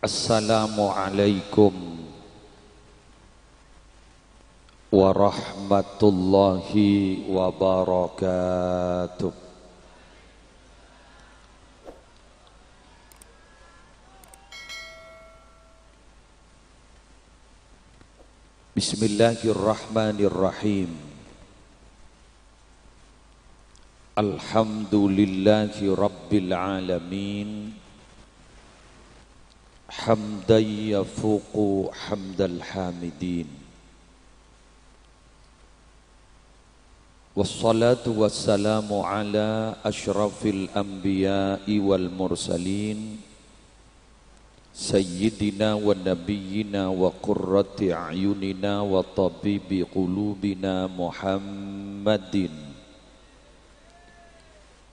Assalamualaikum warahmatullahi wabarakatuh. Bismillahirrahmanirrahim. Alhamdulillahi rabbil alamin. Hamdan yafuqu hamdal hamidin. Wassalatu wassalamu ala ashrafil anbiya'i wal mursalin Sayyidina wa nabiyyina wa qurrati a'yunina wa tabibi qulubina Muhammadin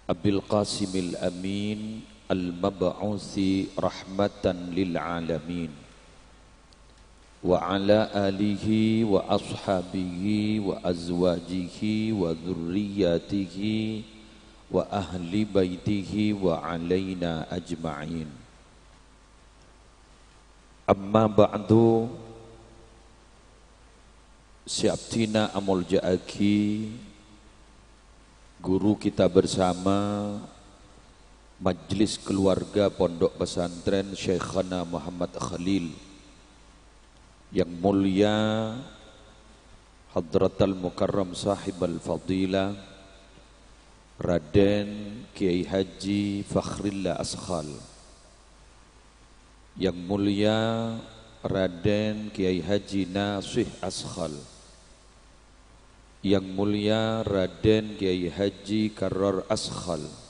Abil Qasimil Amin Al-Mab'uthi rahmatan lil alamin wa ala alihi wa ashabihi wa azwajihi wa dhurriyyatihi wa ahli baitihi wa alaina ajma'in. Amma ba'du, Syabtina Amul Ja'aki, guru kita bersama Majlis Keluarga Pondok Pesantren Syekhana Muhammad Khalil, yang mulia Hadratal Mukarram Sahibal Fadilah Raden Kiai Haji Fakhrillah Askhal, yang mulia Raden Kiai Haji Nasih Askhal, yang mulia Raden Kiai Haji Karrar Askhal,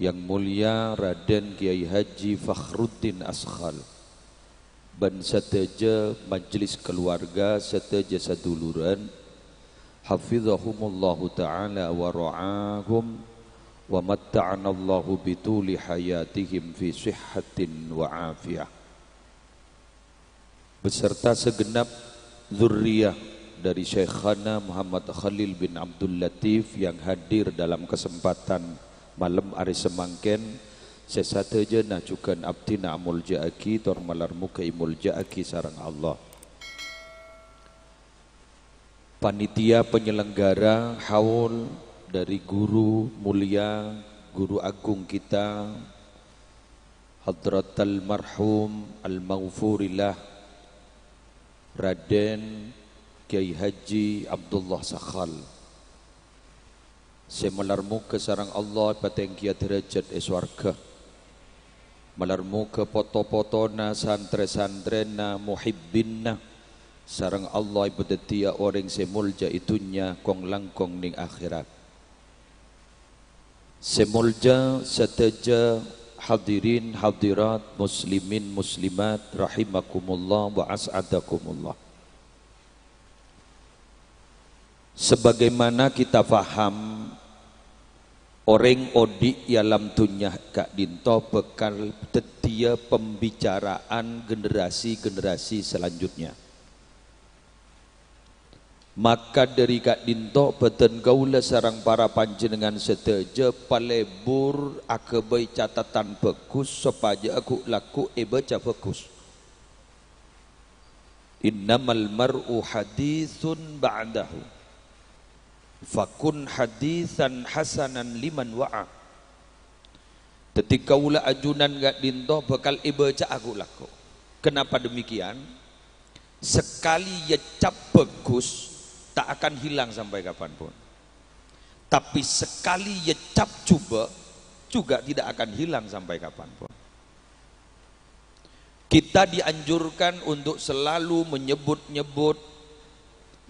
yang mulia Raden Kiai Haji Fakhruddin Askhal, dan seteja majlis keluarga, seteja seduluran, hafizahumullahu ta'ala wa ra'ahum wa matta'anallahu bituli hayatihim fi sihhatin wa afiyah, beserta segenap zurriyah dari Syekhana Muhammad Khalil bin Abdul Latif yang hadir dalam kesempatan malam hari semangken. Sesateja najukan abdina amul ja'aki tor malar muka imul ja'aki sarang Allah. Panitia penyelenggara haul dari guru mulia, guru agung kita Hadratal marhum al-maghfurillah Raden Kiai Haji Abdullah Sakhal. Semalar muka sarang Allah patengkia derajat eswarga, malar muka poto-potona santre-santrena muhibbinna sarang Allah ibadetia orang semulja itunya kong langkong ning akhirat. Semulja seteja hadirin hadirat muslimin muslimat rahimakumullah wa as'adakumullah. Sebagaimana kita faham, orang odik yalam tunyah kak dinto bekal tetia pembicaraan generasi-generasi selanjutnya. Maka dari kak dinto beten gaula sarang para panjenengan seteja palebur akabai catatan bagus supaya aku laku baca bagus. Innamal mar'u hadithun ba'dahu fakun hadisan hasanan liman wa'a. Ketika ula ajunan gak dinto bakal ibaca aku laku. Kenapa demikian? Sekali ya cap bagus tak akan hilang sampai kapanpun. Tapi sekali ya cap coba juga tidak akan hilang sampai kapanpun. Kita dianjurkan untuk selalu menyebut-nyebut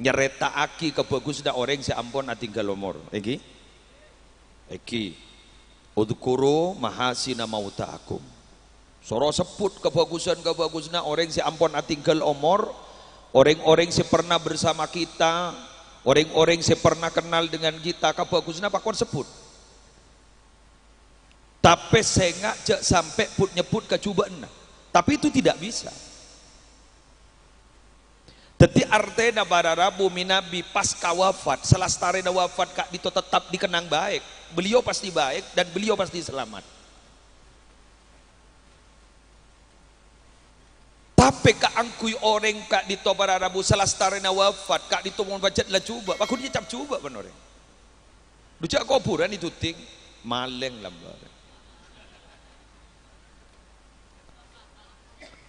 nyereta aki kebagus dah orang si ampun atinggal umur. Eki udhkuru mahasina mauta'akum. Soro sebut kebagusan-kebagusna orang si ampun atinggal umur, orang-orang si pernah bersama kita, orang-orang si pernah kenal dengan kita, kebagusna pakon sebut. Tapi saya ngajak sampai put nyebut kecubaan. Tapi itu tidak bisa. Jadi artena bararabu minabi pasca wafat, selastare wafat kak dito tetap dikenang baik. Beliau pasti baik dan beliau pasti selamat. Tapi kak angkui orang kak dito para Rabu salastarena wafat kak dito mau baca lah coba. Aku dia cap coba benar. Ducak kuburan itu ting maleng lambar.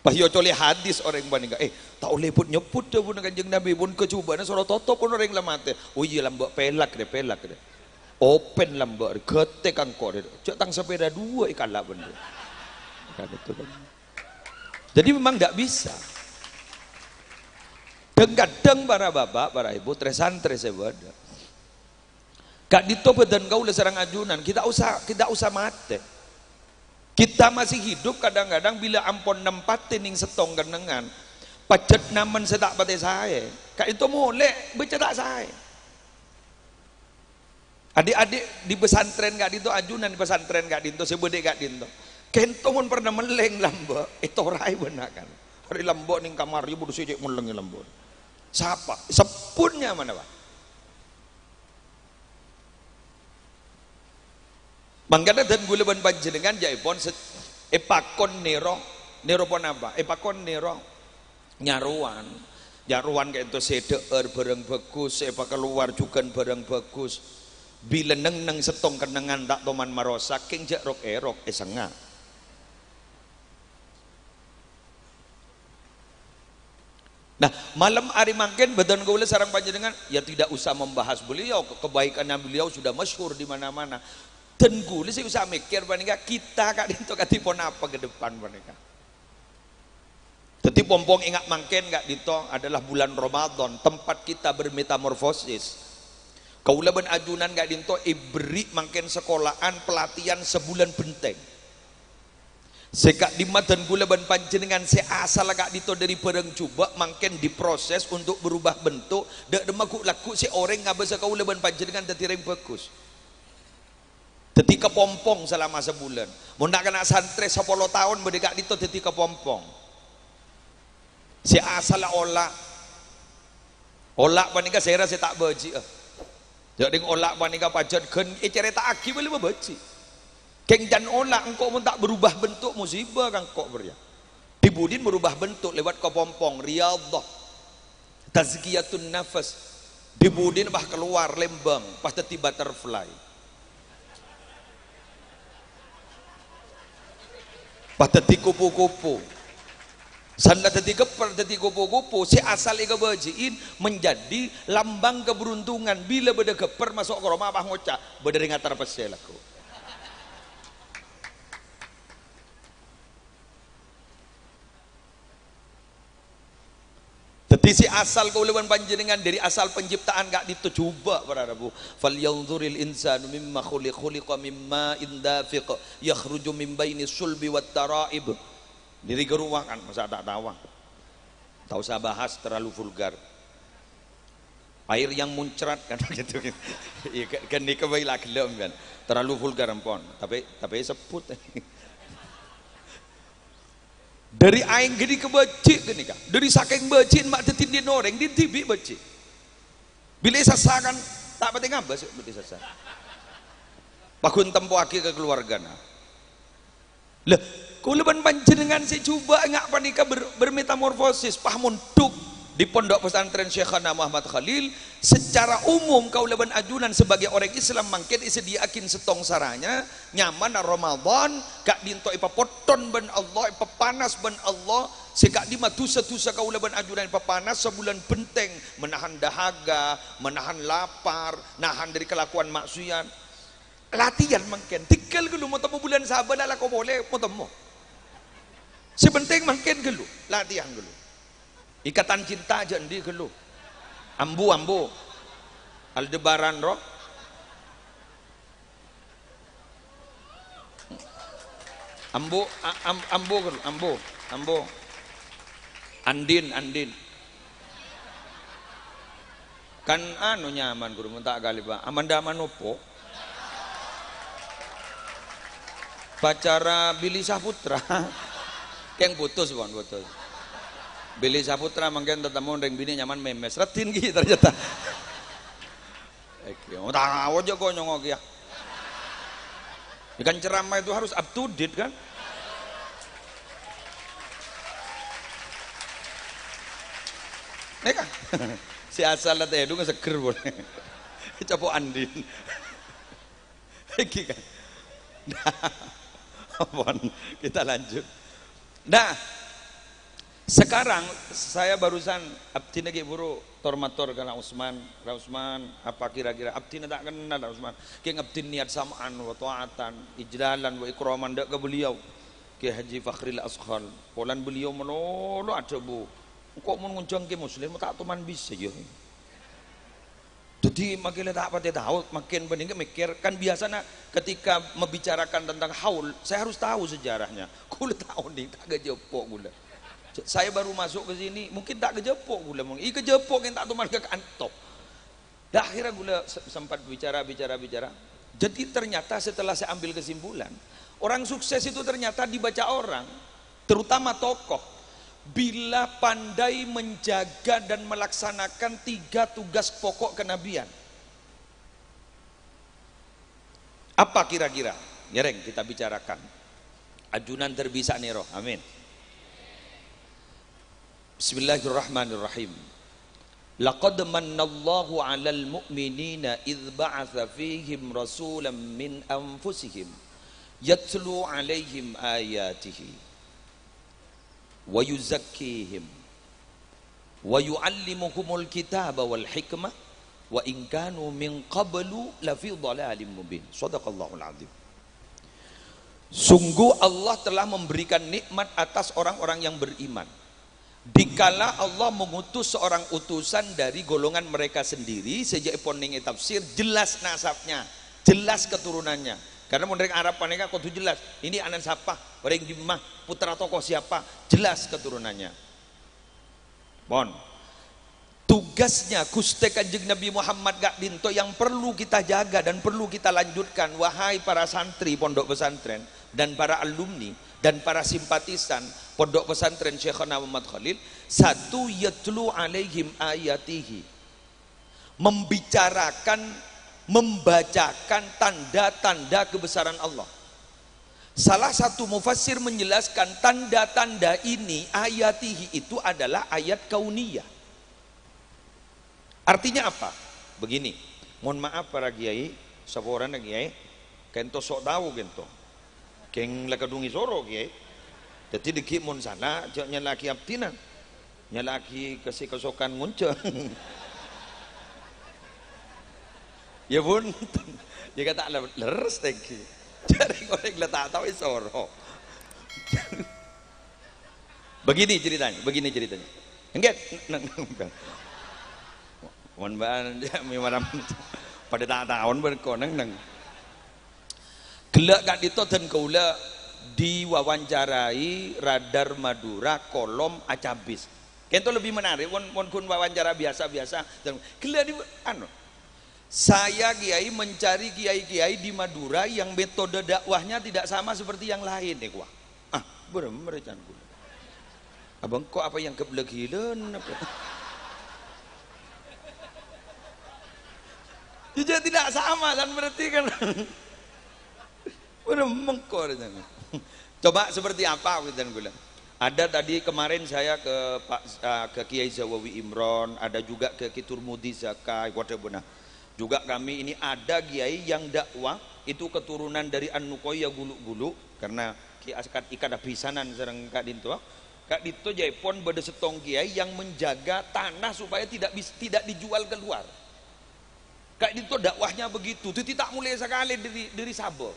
Pahyo coli hadis orang banding tak boleh pun nyebut dah pun kanjeng Nabi pun kecubaan suara toto pun orang lamate. Oh iya lambak pelak deh. Open lambak ketek angkor deh. Cak tang sepeda dua ikalak bener. Kan itu kan. Jadi memang tidak bisa. Dan kadang para bapak, para ibu, santri sebada. Kak dito badan kau le sarang ajunan, kita usah mati. Kita masih hidup kadang-kadang bila ampon nempati ning setong kenengan. Pacet naman sa tak pati saya. Kak itu molek bercerak saya. Adik-adik di pesantren kak dito ajunan di pesantren kak dito sebede kak dito. Kento pun pernah meleng lambok, itu rai benar kan. Hari lambok ning kamar ibu dusijek meleng lambok. Siapa? Sepunnya mana pak? Mangkana dan gula ban panjenengan jaipon epakon nero pon apa? Epakon nero nyaruan kayak itu sedeur bareng bagus, epak keluar juga bareng bagus. Bila neng setong kenangan tak toman marosak, king jak rok erok esengah. Nah, malam hari makin badan gaula sarang panjenengan ya tidak usah membahas beliau, kebaikannya beliau sudah masyhur di mana-mana. Dan gaula sih usah mikir panika kita kak dito katipon apa ke depan panika. Tetapi pompong ingat makin kak dito adalah bulan Ramadan, tempat kita bermetamorfosis. Kaula ben ajunan kak dito iberi makin sekolahan pelatihan sebulan benteng. Sekak di dan gula ban panjenengan se asal kak dito dari bareng coba makin diproses untuk berubah bentuk dak demaku laku si orang ngabasa kaula ban panjenengan dadi reng bagus. Dadi kepompong selama sebulan. Mun nak kena santri 10 tahun berdekak dito dadi kepompong. Si asal olah panika saya rasa tak baji. Jadi olah panika pacat gen cerita aki boleh baji. Keng dan olah engkau pun tak berubah bentuk musibah kang kok beria. Dibudin berubah bentuk lewat kepompong riyadhah. Tazkiyatun nafas. Dibudin bah keluar lembang pas teti butterfly. Pas teti kupu-kupu. Sanda teti keper teti kupu-kupu si asal ika bajiin menjadi lambang keberuntungan bila beda keper masuk ke rumah bah ngocak beda ringatar pesel aku. Teti si asal kauleban panjenengan dari asal penciptaan gak ditujuba para Rabu. Falyanzuril insanu mimma khuliqa mimma indafiq yakhruju min baini sulbi wat taraib. Diri geruakan masa tak tawa. Tak usah bahas terlalu vulgar. Air yang muncrat kan gitu. Iya kan ni kebai lagelem kan. Terlalu vulgar ampun. Tapi sebut. Dari aing gede ke becik gini kak. Dari saking becik mak tetindin orang di tibi becik. Bila sasakan tak penting apa sih bila sasa. Pakun tempo aki ke keluarga na. Lah, kuleban panjenengan si coba ngak panika bermetamorfosis pahamun duk di pondok pesantren Syekhana Muhammad Khalil secara umum kauleban ajunan sebagai orang Islam mangkin disediakan setong saranya nyaman Ramadan kak dinto ipa poton ben Allah ipa panas ben Allah sekak di matusa-tusa kauleban ajunan ipa panas sebulan benteng menahan dahaga menahan lapar nahan dari kelakuan maksiat latihan mangkin tinggal gelu mau temu bulan sabar lah kau boleh mau temu sebenting mangkin gelu latihan gelu ikatan cinta aja di gelu ambu Aldebaran roh ambu Andin kan anu nyaman guru tak kali pak Amanda Manopo pacara Billy Saputra yang putus Billy Saputra mungkin tetemu dengan bini nyaman memes retin gitu ternyata tak tahu aja kok nyongok ya ikan ceramah itu harus up to date kan Nek kan si asal teh itu seger boleh. Capok andin. Iki kan. Nah, apaan? Kita lanjut. Nah, sekarang saya barusan abdi nagi buru tormator kana Usman, apa kira-kira abdi tak kenal Usman. Ki abdi niat samaan wa taatan, ijlalan wa ikraman dak ke beliau. Ki Haji Fakhril Askhal. Polan beliau menolong ada bu. Kok mau nguncang ke muslim tak tuman bisa yo. Jadi makin tak pati tahu, makin penting mikir kan biasanya ketika membicarakan tentang haul, saya harus tahu sejarahnya. Gula tahu nih tak kejepok gula. Saya baru masuk ke sini, mungkin tak kejepok gula, mungkin kejepok yang tak tuman ke kantor. Dah akhirnya gula sempat bicara. Jadi ternyata setelah saya ambil kesimpulan, orang sukses itu ternyata dibaca orang, terutama tokoh. Bila pandai menjaga dan melaksanakan 3 tugas pokok kenabian. Apa kira-kira? Yereng kita bicarakan. Ajunan terbisa niro. Amin. Bismillahirrahmanirrahim. Laqad mannallahu 'alal mu'minina idz ba'atsa fihim rasulan min anfusihim yatlu 'alaihim ayatihi wa yuzakkihim wa yu'allimuhumul kitaba wal hikmah wa in kanu min qablu lafi dhalalim mubin. Shadaqallahul azim. Sungguh Allah telah memberikan nikmat atas orang-orang yang beriman dikala Allah mengutus seorang utusan dari golongan mereka sendiri. Sejak poning tafsir jelas nasabnya, jelas keturunannya. Karena mereka Arab mereka kudu jelas. Ini anak siapa? Orang di mah putra tokoh siapa? Jelas keturunannya. Bon. Tugasnya Gusti Kanjeng Nabi Muhammad gak dinto yang perlu kita jaga dan perlu kita lanjutkan, wahai para santri pondok pesantren dan para alumni dan para simpatisan pondok pesantren Syekhana Muhammad Khalil. Satu, yatlu alaihim ayatihi. Membacakan tanda-tanda kebesaran Allah. Salah satu mufassir menjelaskan tanda-tanda ini, ayatihi itu adalah ayat kauniyah. Artinya apa? Begini, mohon maaf para kiai, saporan kiai, kento sok tahu kento, keng lakadungi soro kiai. Jadi dikit mon sana, jangan nyalaki abdinan, nyalaki kesokan muncul. Ya pun, jika tak leres teki, cari orang letak tahu isoro. Begini ceritanya. Enggak, mohon ban, mimaram pada tak tahun berkoneng neng. Gelak kat itu dan kaula diwawancarai Radar Madura kolom Acabis. Kento lebih menarik, kun wawancara biasa-biasa. Gelak di anu. Saya kiai mencari kiai-kiai di Madura yang metode dakwahnya tidak sama seperti yang lain. Bener can kula. Abang kok apa yang keblegilen apa? Juga tidak sama kan berarti kan. Bener mengkor jangan. Coba seperti apa gitu gula. Ada tadi kemarin saya ke Kiai Zawawi Imron, ada juga ke Kiturmudi Zakai, benar. Juga kami ini ada kiai yang dakwah itu keturunan dari An-Nukoya gulu-gulu karena ikat abisanan sereng Kak Dinto. Kak Dinto jaipon beda setong kiai yang menjaga tanah supaya tidak dijual keluar. Kak Dinto dakwahnya begitu, itu tak mulai sekali dari Sabah.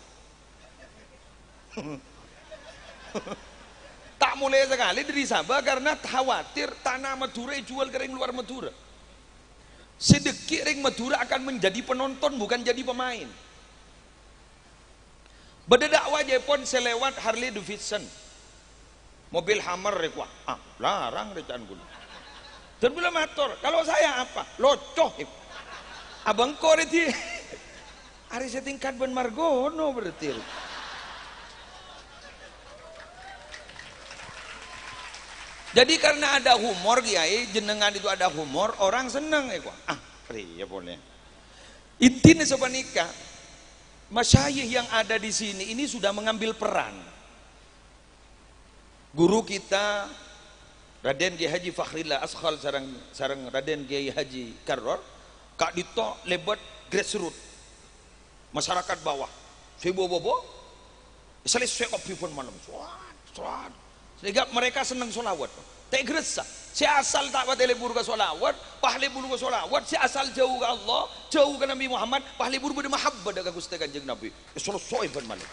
Tak mulai sekali dari Sabah karena khawatir tanah Madura jual kering luar Madura. Sedikit ring Madura akan menjadi penonton bukan jadi pemain. Beda dakwah Jepon selewat Harley Davidson, mobil Hammer rekwa, larang recan gula. Dan bila motor, kalau saya apa? Locoh. Abang kor itu, hari setingkat Ben Margono berarti. Jadi karena ada humor kiai, jenengan itu ada humor, orang senang ya boleh. Intinya sepanika, masyayikh yang ada di sini ini sudah mengambil peran. Guru kita Raden Kiai Haji Fakhrillah Askhal sareng Raden Kiai Haji Karor kak dito lebat grassroots masyarakat bawah bobo selesai kopi pun malam sholat sehingga mereka senang sholawat tak gerasa si asal tak buat lebur ke sholawat pahli buru ke sholawat si asal jauh ke Allah jauh ke Nabi Muhammad pahli buru ber mahabbah dengan Gusti Kanjeng Nabi selesai pun malam.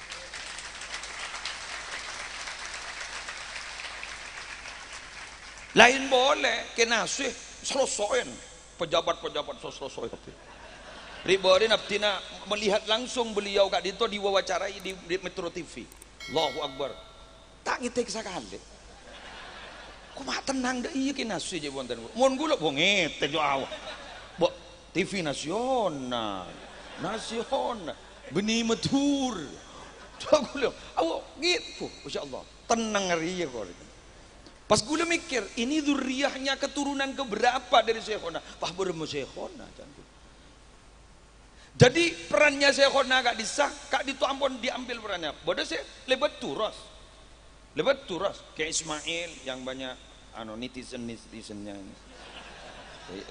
Lain boleh kena sih selesai pejabat-pejabat selesai pribadi naftina melihat langsung beliau kak dito diwawancarai di Metro TV. Allahu Akbar tak ngitek sekali kok mak tenang dah iya kena sih je wonten mun kula bongete jo awak bo TV nasional benih matur coba kula awak gitu masyaallah tenang hari ya kok. Pas gue mikir, ini zuriyahnya keturunan keberapa dari Syekhona? Pah beremu Syekhona. Jadi perannya Syekhona kak disah, kak itu ampun diambil perannya. Bodoh sih, lebat turas. Kayak Ismail yang banyak netizennya ini.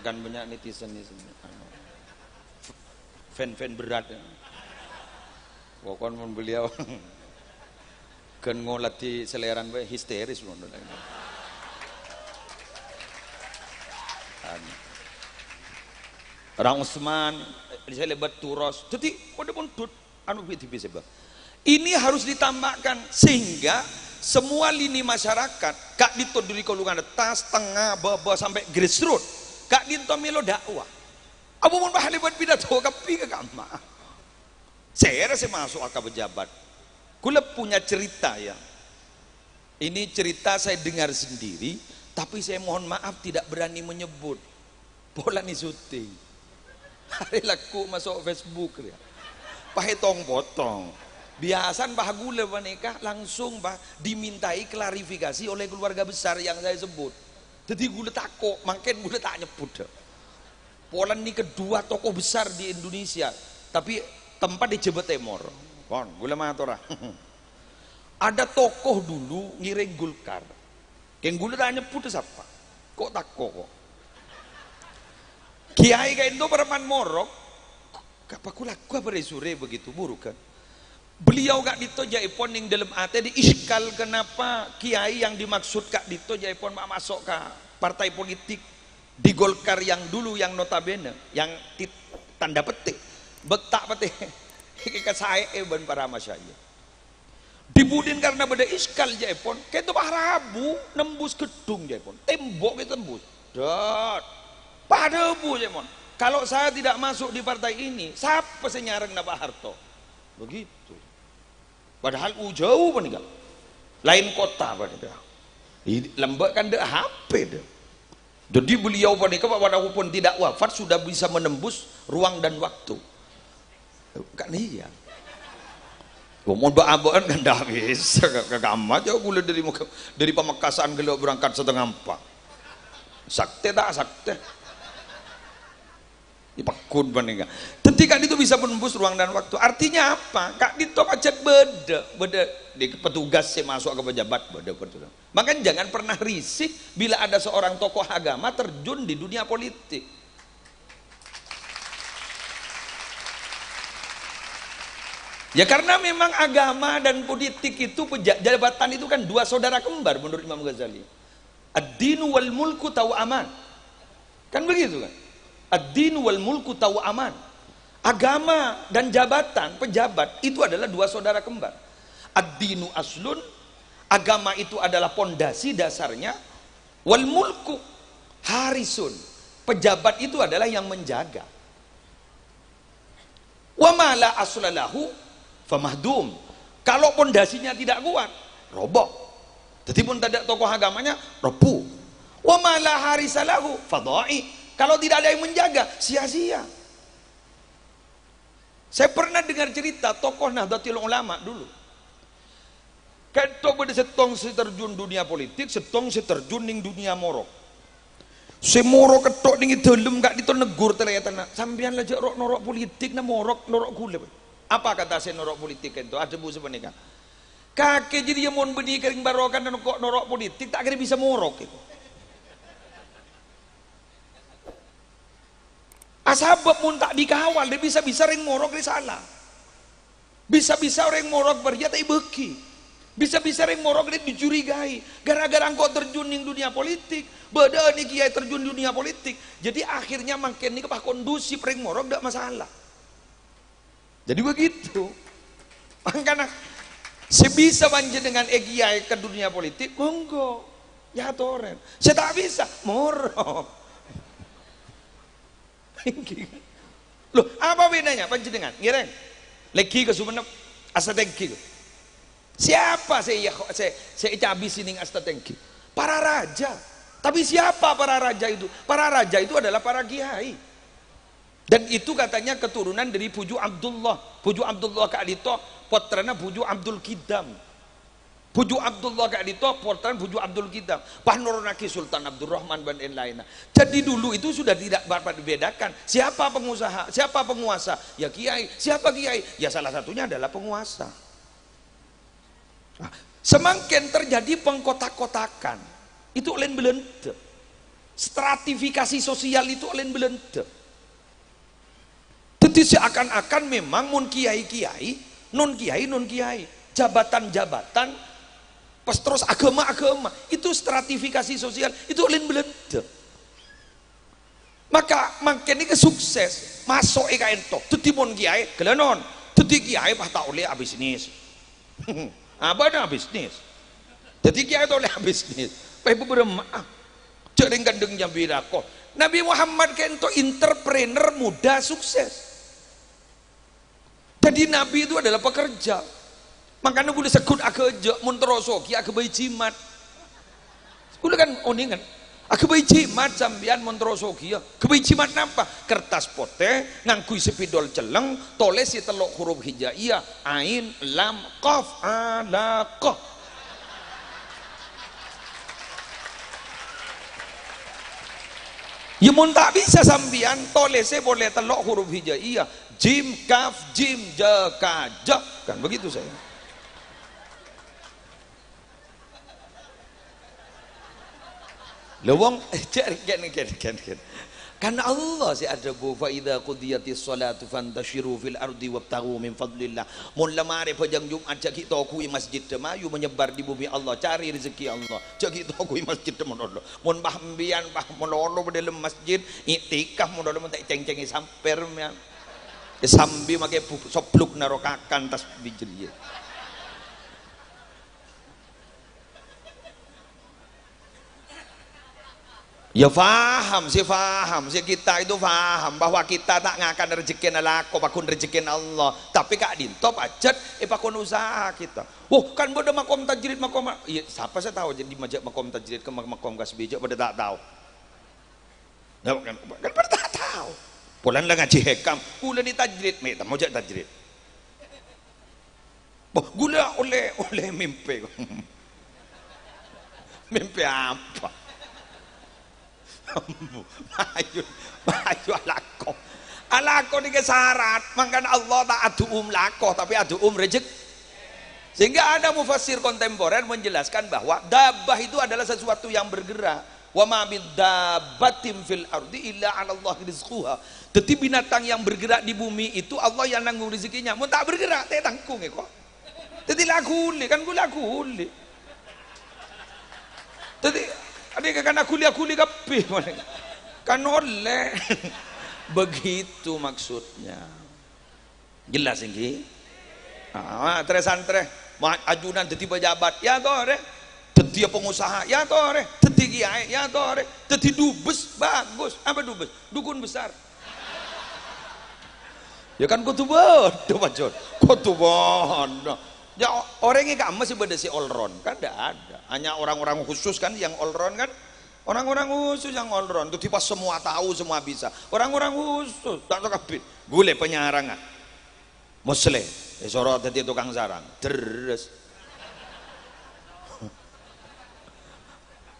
Kan banyak netizen fan berat. Pokoknya beliau kan ngolati seleran histeris loh. Orang Utsman saya lebat turos jadi kode pun ini harus ditambahkan sehingga semua lini masyarakat kak dito dari kolongan atas tengah bawah sampai grassroots kak dito milo dakwah abu mun bah lebat pidato kapi ke kama saya rasa masuk akal pejabat kula punya cerita ya ini cerita saya dengar sendiri tapi saya mohon maaf tidak berani menyebut bola nih syuting hari laku masuk Facebook ya pahitong potong biasan bah gula nikah langsung bah dimintai klarifikasi oleh keluarga besar yang saya sebut jadi gula takut makin gula tak nyebut pola ini kedua tokoh besar di Indonesia tapi tempat di Jebet Timur kon gula matora ada tokoh dulu ngiring Golkar yang gula tak nyebut siapa kok takut kok kiai kayak itu perempuan morok kapaku laku apa sore begitu buruk kan beliau kak dito jaipon yang dalam ate di iskal kenapa kiai yang dimaksud kak dito jaipon masuk ke partai politik di Golkar yang dulu yang notabene yang tanda petik betak petik ke saya ban para masyayikh dibudin karena beda iskal jaipon kayak itu Rabu nembus gedung jaipon tembok itu tembus dot pada bu jaipon kalau saya tidak masuk di partai ini siapa saya nyareng Pak Harto begitu padahal jauh peninggal lain kota pada lembek kan dek HP deh jadi beliau pada walaupun tidak wafat sudah bisa menembus ruang dan waktu kan iya mau baabaan kan dah bisa ke kamar jauh gula dari Pamekasan kalau berangkat setengah 4 sakte tak sakte dipakun paninga ketika itu bisa menembus ruang dan waktu artinya apa kak dito pacet beda di petugas sih masuk ke pejabat beda makanya jangan pernah risih bila ada seorang tokoh agama terjun di dunia politik ya karena memang agama dan politik itu jabatan itu kan dua saudara kembar menurut Imam Ghazali ad-dinu wal mulku tahu aman kan begitu kan ad-dinu wal mulku tahu aman agama dan jabatan pejabat itu adalah dua saudara kembar ad-dinu aslun agama itu adalah pondasi dasarnya wal mulku harisun pejabat itu adalah yang menjaga wa ma la aslalahu famahdum kalau pondasinya tidak kuat roboh jadi pun tidak tokoh agamanya repuh wa ma la harisalahu fadha'i kalau tidak ada yang menjaga sia-sia saya pernah dengar cerita tokoh Nahdlatul Ulama dulu ketok pada setong terjun dunia politik setong terjun ning dunia morok semoro ketok ning dalam gak dito negur telayatan sampean aja norok politik na morok norok gule apa kata saya norok politik itu ada bu sebenarnya kakek jadi yang mau benih kering barokan dan kok norok politik tak kira bisa morok itu Asabab mun tak dikawal, dia bisa-bisa ring morok dia salah. Bisa-bisa orang morok berjaya tak beki. Bisa-bisa ring morok dia dicurigai gara-gara engkau terjun di dunia politik. Beda nih kiai terjun di dunia politik. Jadi akhirnya makin ini kepah kondusif ring morok tidak masalah. Jadi begitu. Makanya sebisa banjir dengan kiai ke dunia politik, monggo. Ya toren. Saya tak bisa morok. Loh, apa bedanya panjenengan? Ngireng. Lagi ke Sumenep, asa tengki. Siapa saya habis ini asa tengki? Para raja. Tapi siapa para raja itu? Para raja itu adalah para kiai. Dan itu katanya keturunan dari Puju Abdullah. Puju Abdullah Kak Dito, putrana Puju Abdul Kidam. Puju Abdullah Kak Dito, putrana Puju Abdul Kidam. Pahnurunaki Sultan Abdurrahman dan lain-lain. Jadi dulu itu sudah tidak dapat dibedakan. Siapa pengusaha, siapa penguasa? Ya kiai. Siapa kiai? Ya salah satunya adalah penguasa. Nah, semakin terjadi pengkotak-kotakan, itu lain belente. Stratifikasi sosial itu lain belente. Jadi seakan-akan memang mun kiai-kiai, non kiai, jabatan-jabatan, pas terus agama-agama, itu stratifikasi sosial, itu lain belente. Maka makin ini sukses, masuk ento, jadi mon kiai, kelenon, jadi kiai pas tak oleh bisnis. Apa ada bisnis? Jadi kiai tak oleh bisnis. Pak ibu bermaaf, cering kandeng jambirako. Nabi Muhammad kento entrepreneur muda sukses. Jadi Nabi itu adalah pekerja. Makanya boleh sekut akeja monterosoki akebai cimat. Boleh kan oningan. Akebai cimat sambian monterosoki ya. Kebai cimat napa? Kertas pote ngangkui sepidol celeng, tolesi telok huruf hijaiyah, ain, lam, qaf, alaqah. Ya mun tak bisa sambian tolese boleh telok huruf hijaiyah, jim, kaf, jim, ja, ka, ja. Kan begitu saya. Lewong kan. Karena Allah si adabu fa idza qudiyatis salatu fantashiru fil ardi wabtaghu min fadlillah. Mun lamare pajang Jumat caki to kui masjid mayu menyebar di bumi Allah cari rezeki Allah. Caki to kui masjid monodo. Mun bahmbian bah monodo dalam masjid iktikaf monodo tak ceng-cengi samper mya. Sambi make sopluk narokakan tas bijriye. Ya faham sih kita itu faham bahwa kita tak ngakan rezeki nalako pakun rezeki Allah. Tapi kak dinto pacet pakun usaha kita. Oh kan bodoh makom tajrid makom. Iya siapa saya tahu jadi majak makom tajrid ke makom kasbijak pada tak tahu. Nah, kan pada tak tahu. Pulang lah ngaji hekam, gula di tajrid, meta majak tajrid. Oh gula oleh mimpi. Mimpi apa? Maju alako ini kesarat. Makanya Allah tak adu lako tapi adu rezeki. Sehingga ada mufassir kontemporer menjelaskan bahwa dabah itu adalah sesuatu yang bergerak. Wa ma min dabbatin fil ardi illa 'ala Allah rizquha. Jadi binatang yang bergerak di bumi itu Allah yang nanggung rezekinya. Mun tak bergerak teh tanggung kok. Jadi laguli kan gula guli. Jadi adik kan aku lihat kabeh kan oleh begitu maksudnya jelas ini tres santre ajunan jadi pejabat ya tore jadi pengusaha ya tore jadi kiai ya tore jadi dubes bagus apa dubes dukun besar ya kan kutu bodoh macam kutu bodoh. Ya orangnya kamu masih beda si all round kan tidak ada, hanya orang-orang khusus kan yang all round kan, orang-orang khusus yang all round itu tipe semua tahu semua bisa, orang-orang khusus tak tahu kabin gule penyarangan muslim sorot jadi tukang sarang terus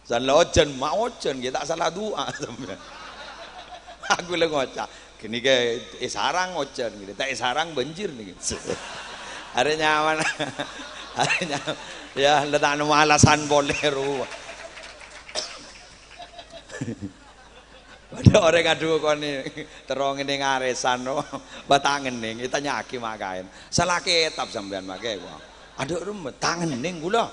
salah ojen mau ojen kita salah doa aku lagi ngocak gini ke sarang ojen gitu tak sarang banjir nih ada nyaman ya letak nama alasan boleh ruang Ada orang ngadu koni terong ini ngaresan no batangen ning kita nyaki makain salah ketap sampean makai gua ada rumah tangan ning gula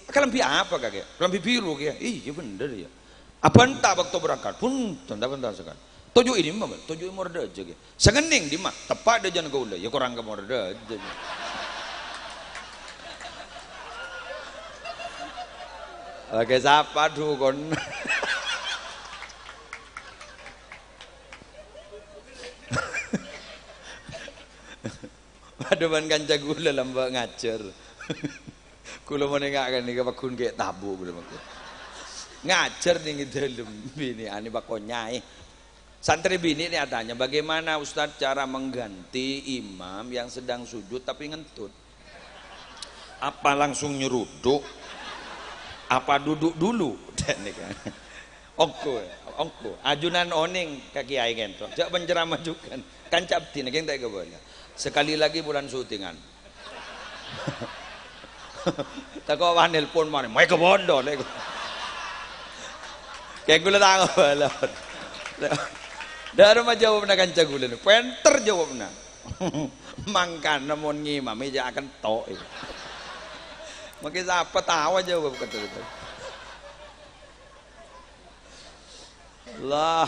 kelambi apa kakek kelambi biru kakek iya bener ya apa entah waktu berangkat pun bentar sekali tujuh ini mah tujuh morda aja kakek sengening di mah tepat dia jangan gula ya kurang ke morda aja oke siapa dukun Aduh man kanca gula lambak ngajar. Kula menengahkan nih kapakun kayak tabu kula maksud. Ngajar nih dalam bini ani bakonyai. Santri bini ini adanya bagaimana Ustadz cara mengganti imam yang sedang sujud tapi ngentut. Apa langsung nyeruduk? Apa duduk dulu? Ongko, ajunan oning kaki kiai kentok. Jak penceramah juga. Kan capti nek tak keboleh. Sekali lagi bulan syutingan. Tak kau nelpon mana? Mau ke bondo lek. Kayak gula tangan balot. Dari mah jawab nak kanca gula ni. Penter jawab nak. Mangkan namun ngimam meja akan tok. Makin siapa tahu jawab kata itu. Lah.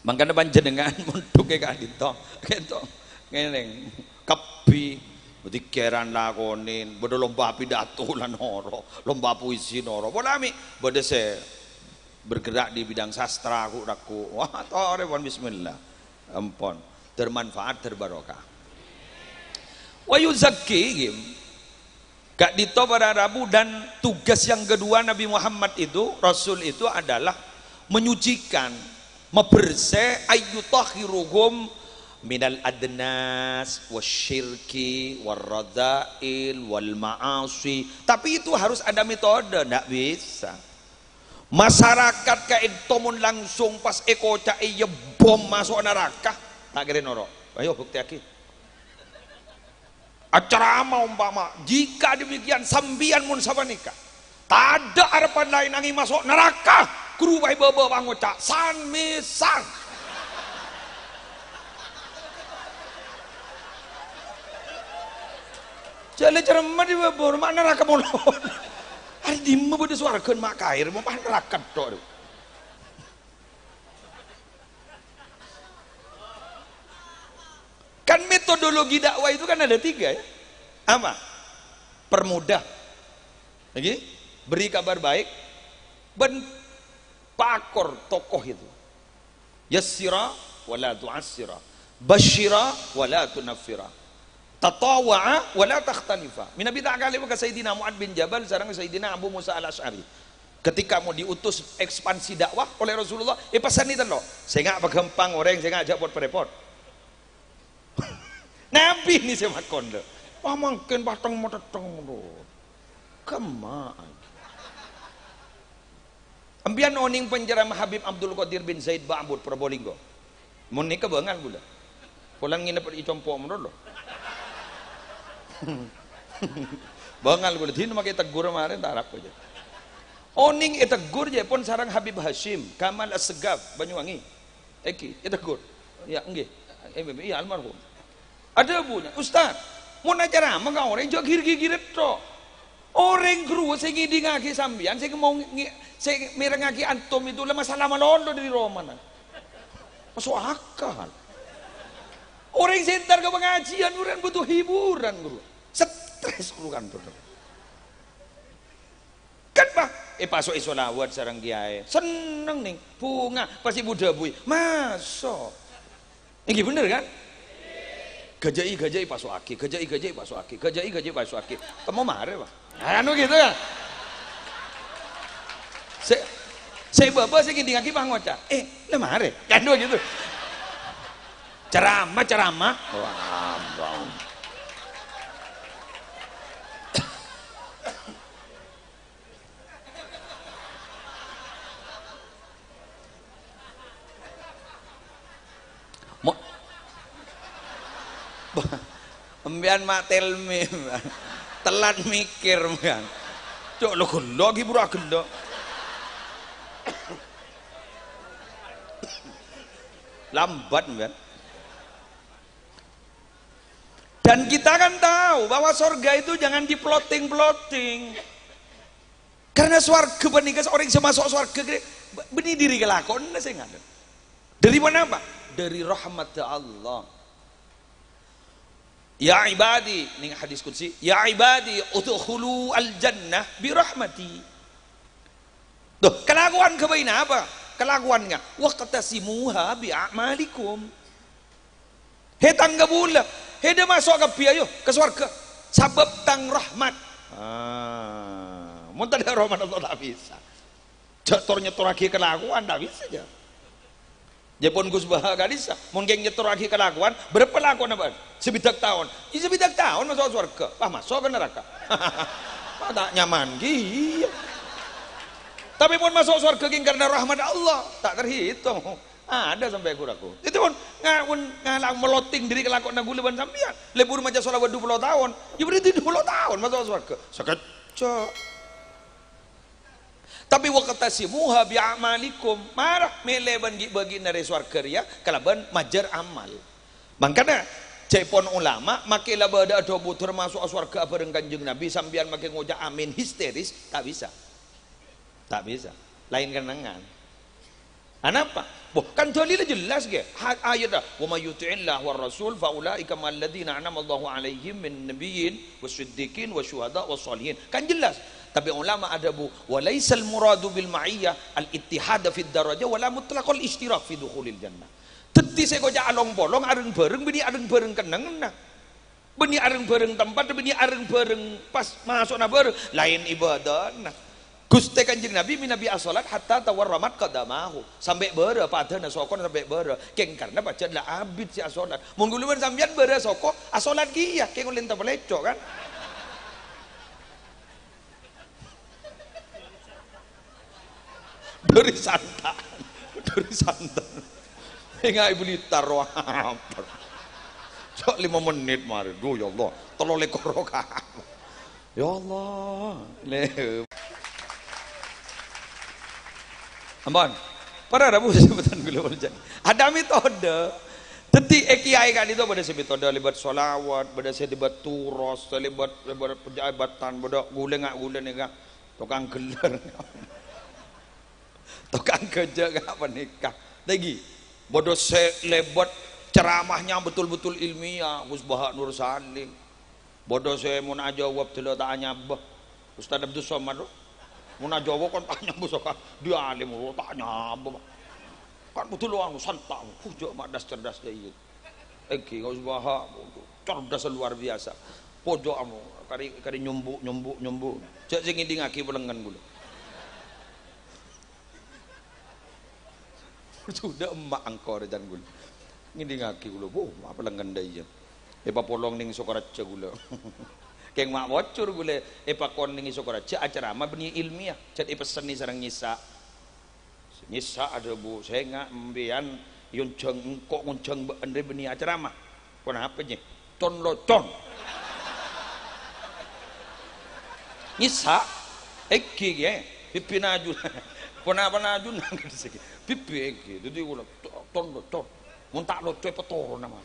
Mangkana panjenengan muntuk ke kadito ngene kepi berarti keran lakonin bodo lomba pidato lan horo lomba puisi noro bolami bodo se bergerak di bidang sastra aku wah tore pon bismillah ampun bermanfaat berbarokah wa yuzakkihim Kak Dito pada Rabu dan tugas yang kedua Nabi Muhammad itu Rasul itu adalah menyucikan membersih ayyutahhiruhum minal adnas wasyirki warradzail wal ma'asi tapi itu harus ada metode ndak bisa masyarakat kain tomun langsung pas ekoca iya bom masuk neraka tak kira noro ayo bukti aki acara umpama jika demikian sambian mun sabanika tak ada harapan lain angin masuk neraka guru bayi baba bangoca san misang jadi cermat di bawah mana neraka mau hari di mana boleh suarakan mak kair mau mana neraka tu kan metodologi dakwah itu kan ada 3 ya apa permudah lagi beri kabar baik pakor tokoh itu yassira wala tu'assira basyira wala tunaffira tatawa'a wala takhtalifa minabi ta'kali ka Sayyidina Mu'ad bin Jabal sareng Sayyidina Abu Musa al-Asy'ari ketika mau diutus ekspansi dakwah oleh Rasulullah pesan itu loh saya nggak pagempang orang saya nggak ajak buat perepot Nabi ini saya makon loh wah mungkin batang mau datang loh kemana Ambian oning penceramah Habib Abdul Qadir bin Zaid Ba'bud Probolinggo. Mun nikah beungal gula. Pulang nginep di Compo menurut lo. Beungal gula dinu make tegur kemarin tak harap aja. Oning tegur je pun sarang Habib Hashim Kamal As-Segaf Banyuwangi. Eki tegur. Ya nggih. Iya almarhum. Ada punya Ustaz. Mun acara mah ka orang jo gir-girit tok. Orang guru saya ngidingake sambian saya mau saya mirengaki antum itu lah masalah malondo di Roma masuk akal orang sentar ke pengajian orang butuh hiburan guru stres guru kan kan pak pasok isolawat sarang kiai seneng nih bunga pasti Buddha bui masuk ini bener kan gajai pasok aki gajai pasok aki gajai pasok aki kamu marah pak anu gitu ya saya bawa saya gini ngaki ngoca lemah re kan gitu ceramah wah Embian mak telmi telat mikir kan Cok lo gelo lagi pura gelo. Lambat kan. Dan kita kan tahu bahwa surga itu jangan diploting-ploting. Karena swarga benih orang yang masuk swarga benih diri kelakon saya nggak. Dari mana Pak? Dari rahmat Allah. Ya ibadi, ini hadis qudsi, ya ibadi udkhulu al-jannah bi rahmati. Tuh, kelakuan kebaina apa? Kelakuannya waqtasimuha bi a'malikum. He tangga bula, he dia masuk ke biaya ke surga. Sabab tang rahmat. Mun tak ada rahmat Allah tak bisa. Jatuh nyetor lagi kelakuan tak bisa aja. Jepun Gus Baha gadisa, mungkin nyetor lagi kelakuan, berapa lakuan apa? Sebidak tahun, sebidak tahun masuk surga, masuk ke neraka. Tak nyaman gitu. Tapi pun masuk surga karena rahmat Allah, tak terhitung. Ada sampai aku. Itu pun ngalang meloting diri kelakuan nagu leban sampian. Lebur macam solawat 20 tahun, ya berarti 20 tahun masuk surga. Sekecok. Tapi waqtasimuha bi'amalikum marah mele bagi dari swarga ya kalaban majar amal. Makanya cepon ulama makilah bada dobu termasuk swarga bareng Kanjeng Nabi sambian makin ngojak amin histeris tak bisa. Tak bisa. Lain kenangan. Kenapa? Kan dalilnya jelas ge. Ayat dah. Wa may yuti'illah war rasul fa ulaika mal ladzina an'ama Allahu 'alaihim min nabiyyin wasiddiqin wasyuhada wassalihin. Kan jelas. Tapi ulama ada walaisal muradu bil ma'iyyah al ittihad fi darajah wala mutlaqal ishtirak fi dukhulil jannah. Teti saya koja along bolong areng bareng bini areng bareng kenang. Bini areng bareng tempat bini areng bareng pas masuk na bareng lain ibadah. Gusti Kanjeng Nabi minabi as-salat hatta tawarramat qadamahu. Sampai beure padana sokon sampai beure. Keng karena baca lah abid si as-salat. Monggo luwih sampean beure soko as-salat ki ya keng ulin ta pelecok kan. Dari santan enggak ibu litar apa sok 5 menit mari duh ya Allah tolong lekor ya Allah ampun para rabu sebutan gula berjani ada metode teti kiai kan itu pada metode libat solawat pada libat turos libat pejabatan pada gula nggak tukang gelar tukang kerja apa nikah lagi bodoh lebat ceramahnya betul-betul ilmiah Gus Baha Nur Salim bodoh saya mau najawab tidak tanya bah Ustaz Abdul Somad mau najawab kan tanya busok dia alim tanya bah kan betul orang santai pujuk madas cerdas dia Gus Baha cerdas luar biasa pojok kari nyumbu cek sing ini ngaki pelengan gula sudah emak angkor dan gula ini ngaki gula apa lengan daya epa polong ning Sokaraja gula keng mak bocor gula epa kon ning Sokaraja acara ama benih ilmiah cat epa seni sarang nyisa ada bu saya nggak membian yunceng kok ngunceng andre benih acara ama kenapa nya ton locon nyisa eki ya pipin aju Pernah najun nang segi pipi iki dadi kula ton mun tak loco petoro nama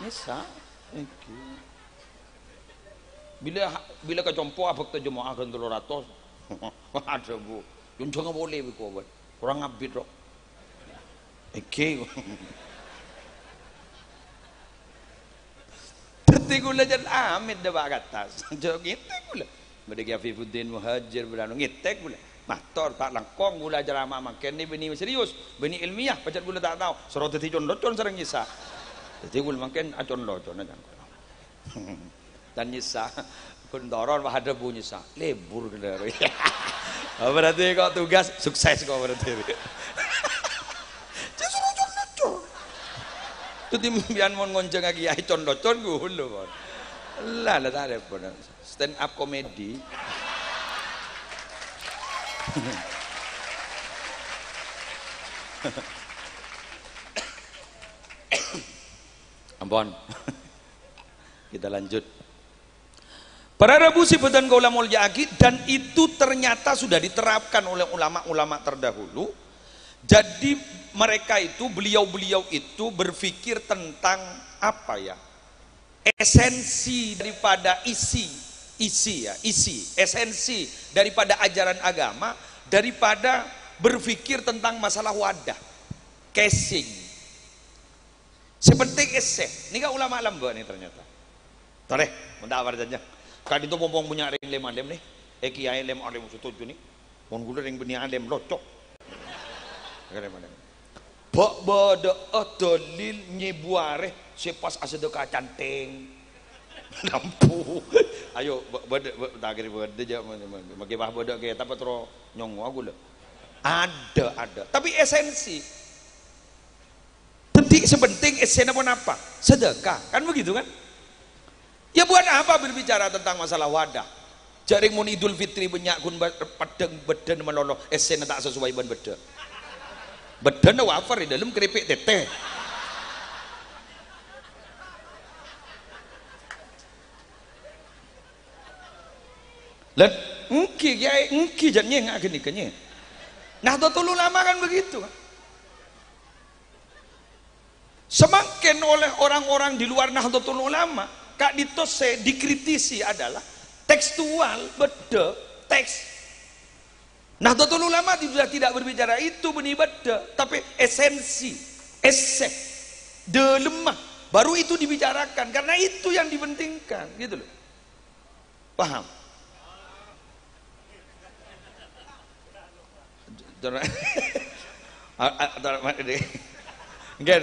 Nisa iki bila kecompo abek te jemaah kan 300 ada bu yun jangan boleh ko kurang abid kok iki Teti gula jan amit dah bagatas. Jauh ngitek gula. Berdegi Afifuddin Muhajir beranu ngitek gula. Mator tak langkong gula ceramah makan ni benih serius, benih ilmiah. Pacat gula tak tahu. Sorot teti con sarang nyisa. Teti gula makan acon locon aja. Dan nyisa kundoron wah ada bunyi nyisa. Lebur gula. Berarti kau tugas sukses kau berarti. Itu timbian mon ngonceng lagi ya con-con gue loh lah tak ada pun stand up komedi ampun Kita lanjut. Para Rabu Sibatan Kaulamul Ya'aki, dan itu ternyata sudah diterapkan oleh ulama-ulama terdahulu. Jadi mereka itu, beliau-beliau itu berpikir tentang apa ya? Esensi daripada isi, esensi daripada ajaran agama, daripada berpikir tentang masalah wadah, casing. Seperti ese, ini kan ulama alam nih ternyata. Tore, minta apa saja. Kan itu pompong punya ring lem alem nih, kiai lem alem setuju nih, mon gula ring benih alem locok. Alem alem. Bak bada dalil nyebuare sepas asedeka canting. Lampu. Ayo bada takir bada aja mage bah bada ke tapi tro nyongo aku lho. Ada. Tapi esensi. Penting sepenting esensi apa? Sedekah. Kan begitu kan? Ya buat apa berbicara tentang masalah wadah? Jaring mun Idul Fitri banyak kun padang beden melolo esen tak sesuai ban beda. Beden wafer di dalam keripik teteh. Lan engki jadinya enggak gini kenye. Nahdlatul Ulama kan begitu kan? Semakin oleh orang-orang di luar Nahdlatul Ulama Kak Ditose dikritisi adalah tekstual, beda, teks. Nahdlatul Ulama sudah tidak berbicara itu benih beda, tapi esensi, esek, lemah, baru itu dibicarakan karena itu yang dipentingkan, gitu loh. Paham? Gen.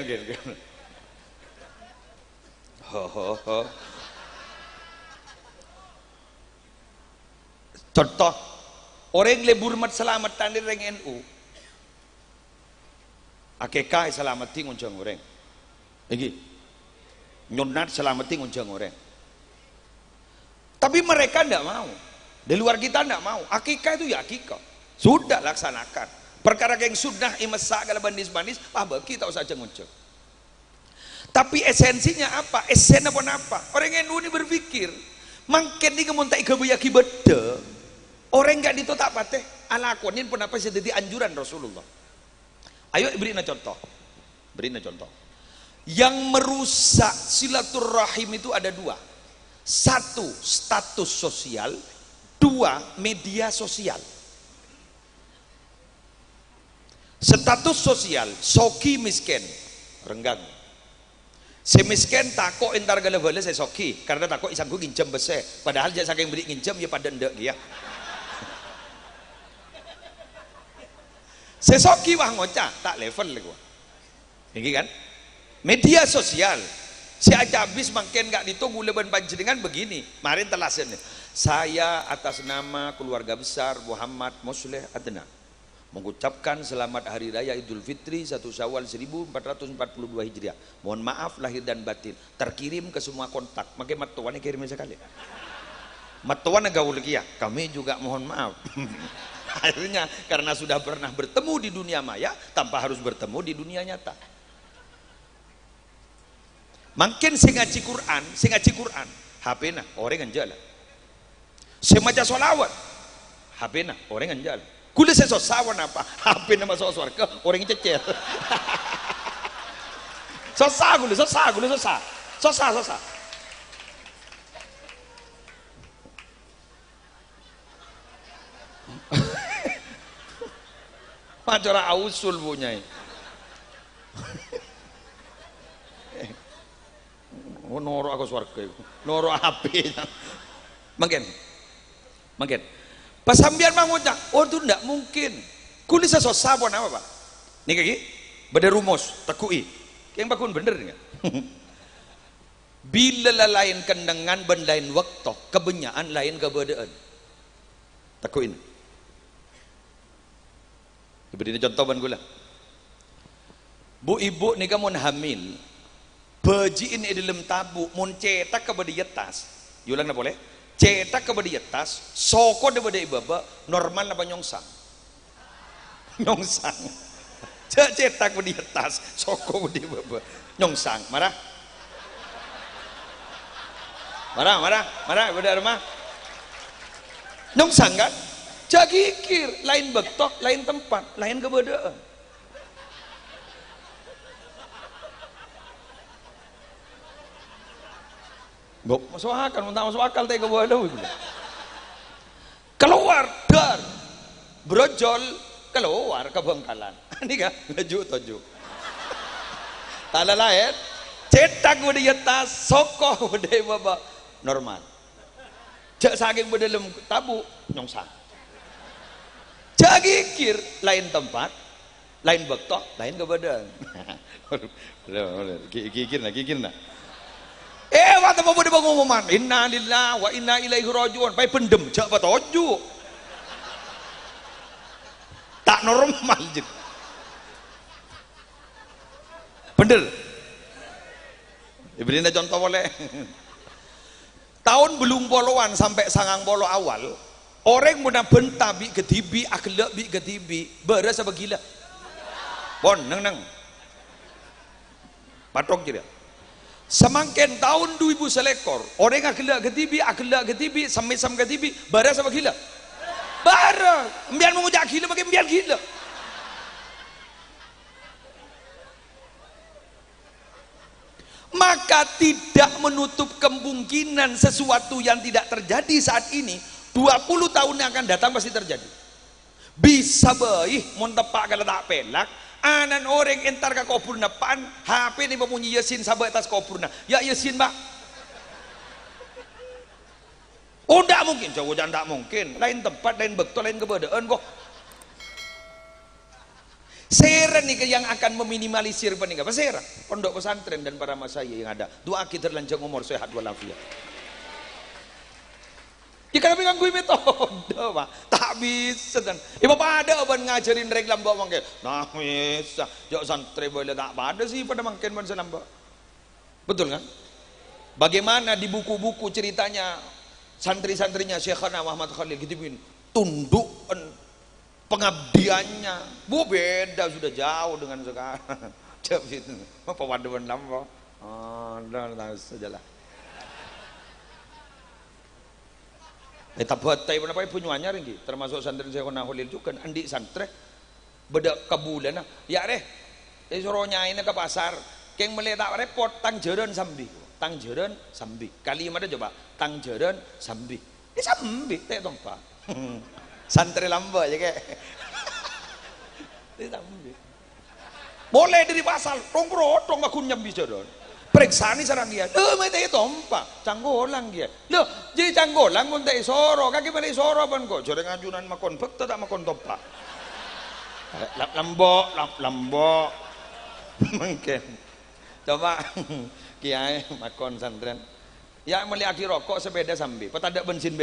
Contoh orang lebur mat selamatan di reng NU akekah selamati ngunjang orang lagi nyunat selamati ngunjang orang, tapi mereka tidak mau, di luar kita tidak mau. Akikah itu ya akikah, sudah laksanakan perkara yang sudah imesak kalau bandis-bandis bagi tak usah ngunjang. Tapi esensinya apa? Esen apa? Orang NU ini berpikir mungkin ini kemuntai kebuyaki beda orang nggak ditotak pateh alakonin pun apa jadi anjuran Rasulullah. Ayo berikan contoh yang merusak silaturahim itu ada dua. Satu, status sosial. Dua, media sosial. Status sosial, soki miskin renggang. Si miskin takut entar gala-gala saya soki karena takut isangku nginjem bese, padahal dia saking beri nginjem ya pada ndak dia. Sesoki wah ngocah tak level lagi gua. Ini kan media sosial. Si acabis makin gak ditunggu leban panjenengan begini. Marin telasen saya atas nama keluarga besar Muhammad Musleh Adnan mengucapkan selamat hari raya Idul Fitri 1 Syawal 1442 Hijriah. Mohon maaf lahir dan batin. Terkirim ke semua kontak. Makai matuannya kirim sekali. Matuan gaul ya. Kami juga mohon maaf. Akhirnya karena sudah pernah bertemu di dunia maya tanpa harus bertemu di dunia nyata. Makin sing ngaji Quran, HP na orang jalan. Semaca solawat, HP na orang jalan. Kulit saya sosawan apa? HP nama soswarga orang cecer. Sosa. Macam ausul punya. Oh noro aku swarga itu. Noro HP. Makin. Pas sambian mengucap, oh itu tidak mungkin. Kulis sesuatu sabon apa pak? Nih kaki, beda rumus, takui. Yang bakun bener nggak? Bila lain kendengan ben lain waktu, kebenyaan lain kebedaan. Takuin. Beri contoh ban gula. Bu ibu nih kamu hamil, bajiin di dalam tabu, mun cetak kepada tas. Yulang na boleh? Cetak kepada tas, soko daripada ibaba normal apa nyongsang? Nyongsang. Cetak kepada tas, soko daripada ibaba nyongsang. Marah? marah bener mah nyong sanggan jagikir lain betok lain tempat lain kebedaan gak masuk akal mentang masuk akal teh kebedaan keluar dar brojol keluar ke Bengkalan ini kan laju toju tanda lain cetak budaya tas sokoh budaya baba normal cek saking bedelem tabu nyongsang cek gikir lain tempat lain bektok lain kebadan gikir nah waktu mau di pengumuman inna lillahi wa inna ilaihi rajiun pai pendem cek patoju tak normal jek bener diberiin contoh boleh tahun belum poloan sampai sangang polo awal orang muna benta bi ketibi akhlak bi ketibi beres apa gila pon neng patok kira semakin tahun 2000 selekor orang akhlak ketibi sam ketibi beres apa gila beres mbiar mengujak gila bagi mbiar gila maka tidak menutup kemungkinan sesuatu yang tidak terjadi saat ini 20 tahun yang akan datang pasti terjadi bisa baik montepak kalau tak pelak anan orang entar ke kopurna pan HP ini memunyi Yasin sabar atas kopurna ya Yasin mbak oh tidak mungkin jauh jangan tidak mungkin lain tempat lain betul lain keberadaan kok seren nih yang akan meminimalisir peninggal seren pondok pesantren dan para masaya yang ada doa kita lanjang umur sehat walafiat jika kami ngangguin metode pak tak bisa dan bapak ada ban ngajarin reglam bawa mangke nah bisa jauh santri boleh tak ada sih pada mangken ban senamba betul kan bagaimana di buku-buku ceritanya santri-santrinya Syekhana Muhammad Khalil gitu tunduk pengabdiannya bu beda sudah jauh dengan sekarang jauh situ apa waduan lama dan sajalah tak buat tay apa punyanya ringgi termasuk santri saya kena holil juga andi santri beda kebulan ya deh suruhnya ini ke pasar keng meletak repot tang jaran sambi kalimat ada coba tang jaran sambi ini sambi teh dong pak santri lamba aja kayak boleh dari pasal tong aku nyambi jaran periksa nih sarang dia mete tompa canggolang dia loh jadi canggolang pun tak soro kaki mana soro pan kok joreng ajunan makon fakta tak makon tompa lambok mungkin coba kiai makon santren ya melihat rokok sepeda sambil peta ada bensin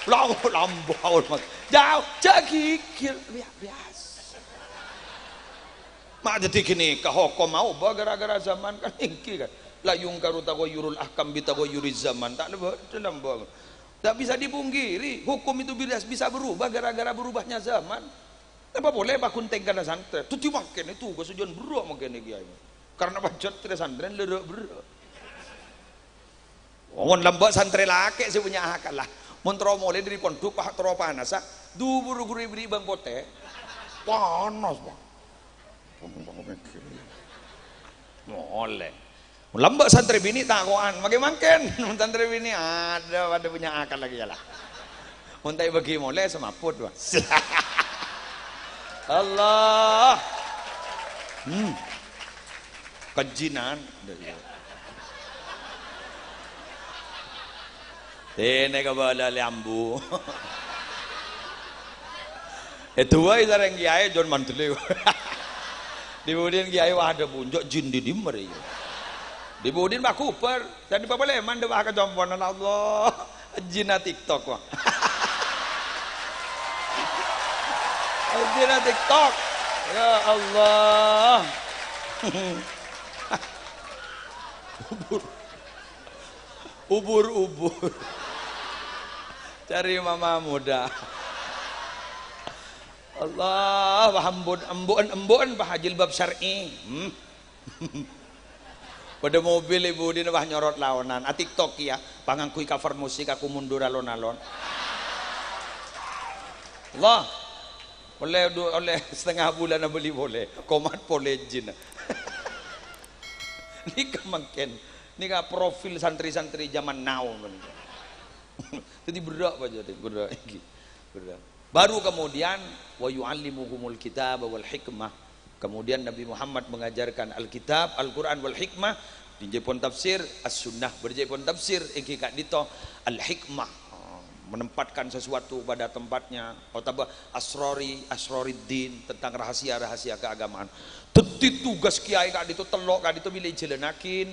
lambau jauh gigil biasa mak jadi gini kehokom mau gara-gara zaman kan tinggi kan la yungkaru tagoyurul ahkam bitagoyuri zaman tak dalam bang tak bisa dipungkiri hukum itu bisa berubah gara-gara berubahnya zaman apa boleh bakun tengkana santri itu makin itu kesujuan beruk makin kiai karena bacot tidak santri lerok beruk wong lembak santri laki sih punya akal lah montro mulai dari pondok pak tro panas du buru-buru beri bang pote panas bang mulai lembak santri bini takoan bagaimana santri bini ada punya akal lagi lah montai bagi mulai semaput bang Allah kejinan ini kebala lambu itu wah sareng kiai John Mantuli dibudin kiai wah ada punjok jin di dimmer ya dibudin Pak Kuper dan di Bapak Leman deh Pak kejomponan Allah jina TikTok wah jina TikTok ya Allah ubur cari mama muda Allah embun pak jilbab syar'i Pada mobil ibu di nabah nyorot laonan. TikTok ya, pangangkui cover musik aku mundur alon-alon. Allah, oleh setengah bulan beli boleh. Komat polejin. Ini kemangken, ini profil santri-santri zaman now. Jadi berak aja deh, berak. Baru kemudian wa yu'allimuhumul kitab wal hikmah. Kemudian Nabi Muhammad mengajarkan Alkitab, Al-Quran wal hikmah. Dijepun tafsir as-sunnah, berjepun tafsir iki kak dito al-hikmah, menempatkan sesuatu pada tempatnya. Atau asroriddin, tentang rahasia-rahasia keagamaan. Teti tugas kiai kak dito telok kak dito bila jelenakin.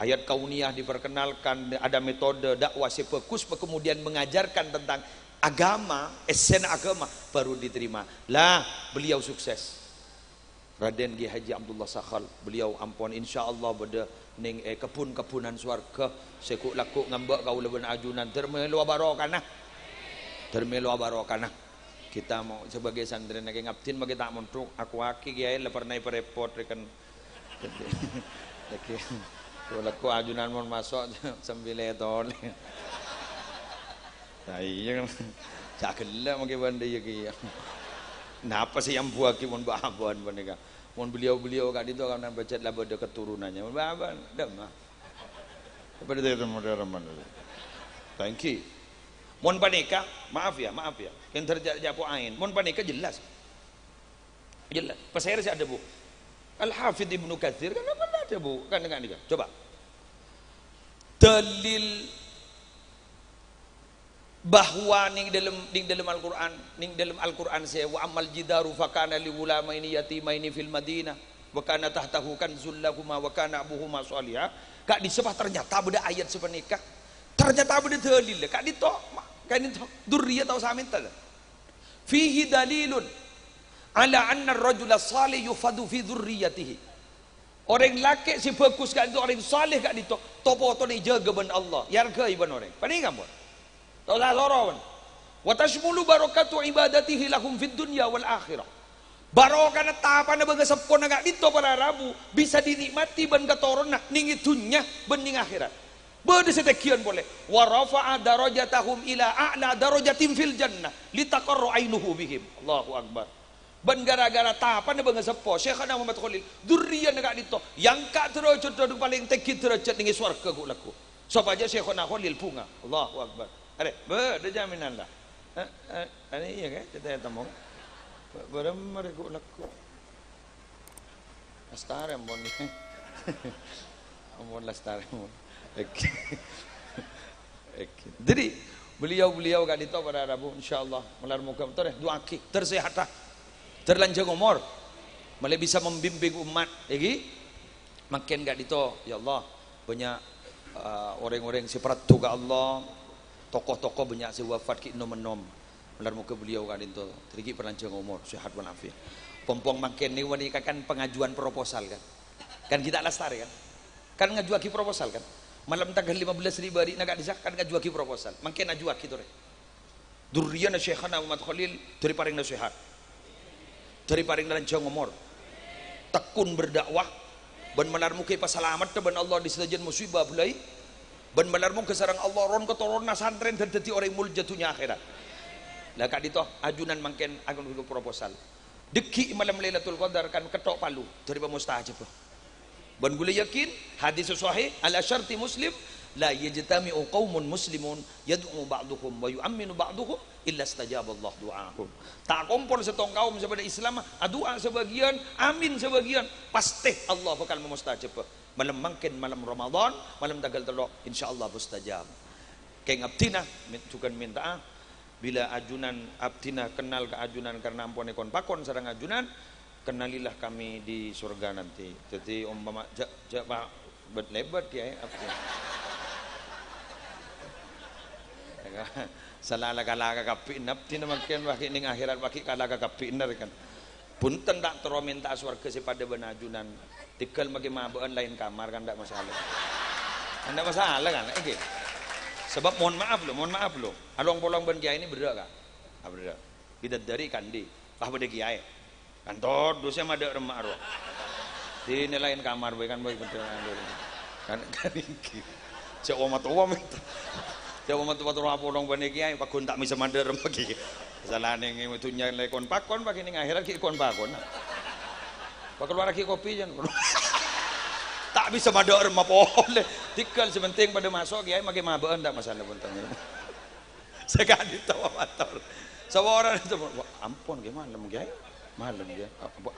Ayat kauniyah diperkenalkan, ada metode dakwah sepekus, kemudian mengajarkan tentang agama, esen agama, baru diterima. Lah, beliau sukses. Raden Ki Haji Abdullah Sakhal, beliau ampun insyaallah beda ning kebun-kebunan swarga sekuk laku ngambek kau leben ajunan termelu barokana. Termelu barokana. Kita mau sebagai santri nake ngabdin bagi tak montruk aku aki kiai le pernah perepot rekan. Lagi laku ajunan mon masuk sambil etol. Nah iya kan. Cak gelem mangke bande iki. Napa sih yang buat mon bahaban boneka. Mon beliau-beliau kak itu karena baca lah pada keturunannya. Mon bahaban, dah mah. Kepada teman-teman. Thank you. Mon panika, maaf ya. Yang terjadi apa ain. Mon panika jelas. Jelas. Pasir sih ada bu. Al-Hafidh Ibnu Katsir kan apa ada bu? Kan dengan ini. Coba. Dalil bahwa ning dalam Al-Qur'an saya wa amal jidaru fakana li gulamaini yatimaini fil Madinah wa kana tahtahu kanzul lahumma wa kana abuhuma shalihah. Kak disebut ternyata beda ayat sepenikah. Ternyata beda dalil. Kak ditok kan itu durriyah tahu saminta. Fihi dalilun ala anna ar-rajula salih yufadu fi dzurriyyatihi. Orang laki si bagus kak itu orang saleh kak ditok topo to ni jaga ben Allah. Yarga iban orang. Pani kamu. Tahu lah lorowan. Wa tashmulu barakatu ibadatihi lahum fid dunya wal akhirah. Barokah tahapan bangga sepon agak dito para Rabu bisa dinikmati ban katoron nak ning dunya ben ning akhirat. Bade setekian boleh. Wa rafa'a darajatahum ila a'la darajatin fil jannah litaqarru ainuhu bihim. Allahu akbar. Ben gara-gara tahapan bangga sepo Syekhana Muhammad Khalil durian agak dito yang kak derajat paling tinggi derajat ning swarga ku laku. Sapa aja Syekhana Khalil bunga. Allahu akbar. Ada, ada jaminan lah. Ada iya kan? Kita temu. Berapa mereka laku? Lestari ampun ni. Ampun lestari ampun. Jadi beliau kat itu pada Rabu insyaallah melar muka betul deh dua aki tersehat terlanjang umur malah bisa membimbing umat lagi makin kat itu ya Allah banyak orang-orang separat tu ke Allah. Tokoh-tokoh banyak sewafat ki nom-nom melar muka beliau kan itu terigi perlanjang umur sehat walafiat pompong makin ni wani kan pengajuan proposal kan kita lestari kan ngajuaki proposal kan malam tanggal 15 ribu hari nak disahkan ngajuaki proposal makin ngajuaki tu durriana Syekhana Muhammad Khalil dari paring nasihat dari paring lanjang umur tekun berdakwah ban melar muka pasalamat ban Allah di sedajan musibah bulai ban benar ke sarang Allah ron keturun santren dan dadi orang muljatunya akhirat. Lah kak dito ajunan mangken agun proposal. Deki malam Lailatul Qadar kan ketok palu dari pemustahajab. Ban gule yakin hadis sahih ala syarti Muslim la yajtami'u qaumun muslimun yad'u ba'duhum wa yu'minu ba'duhum illa istajaba Allah du'ahum. Tak kumpul setong kaum sebagai Islam doa sebagian amin sebagian pasti Allah bakal memustajab. Malam mungkin malam Ramadan malam tanggal telok insyaallah mustajab keng abdina tukan minta bila ajunan abdina kenal ke ajunan karena ampun kon pakon sareng ajunan kenalilah kami di surga nanti jadi umpama pak bet-lebet ya abdina salah kala kapin abdina makin waki ning akhirat waki kala kapin kan punten tak tero minta surga sepada benajunan tikal magi mabaan lain kamar kan tidak masalah. Tidak masalah kan? Okay. Sebab mohon maaf loh. Along polong ben kiai ini berdak kak? Berdak. Kita dari kandi. Bah pada kiai. Kantor dosa ada remak roh. dinilaiin kamar bae kan bae kan iki cek omah tuwa minta cek omah tuwa apa nang bane kiai pak gontak misa mandar iki salane ngene dunya lekon pakon pak ning akhirat ki kon pakon pak keluar lagi kopi jan tak bisa mandar mah boleh tikal sementing pada masuk kiai make mabeun ndak masalah pun sekali tawa motor sawaran itu ampun kiai malam kiai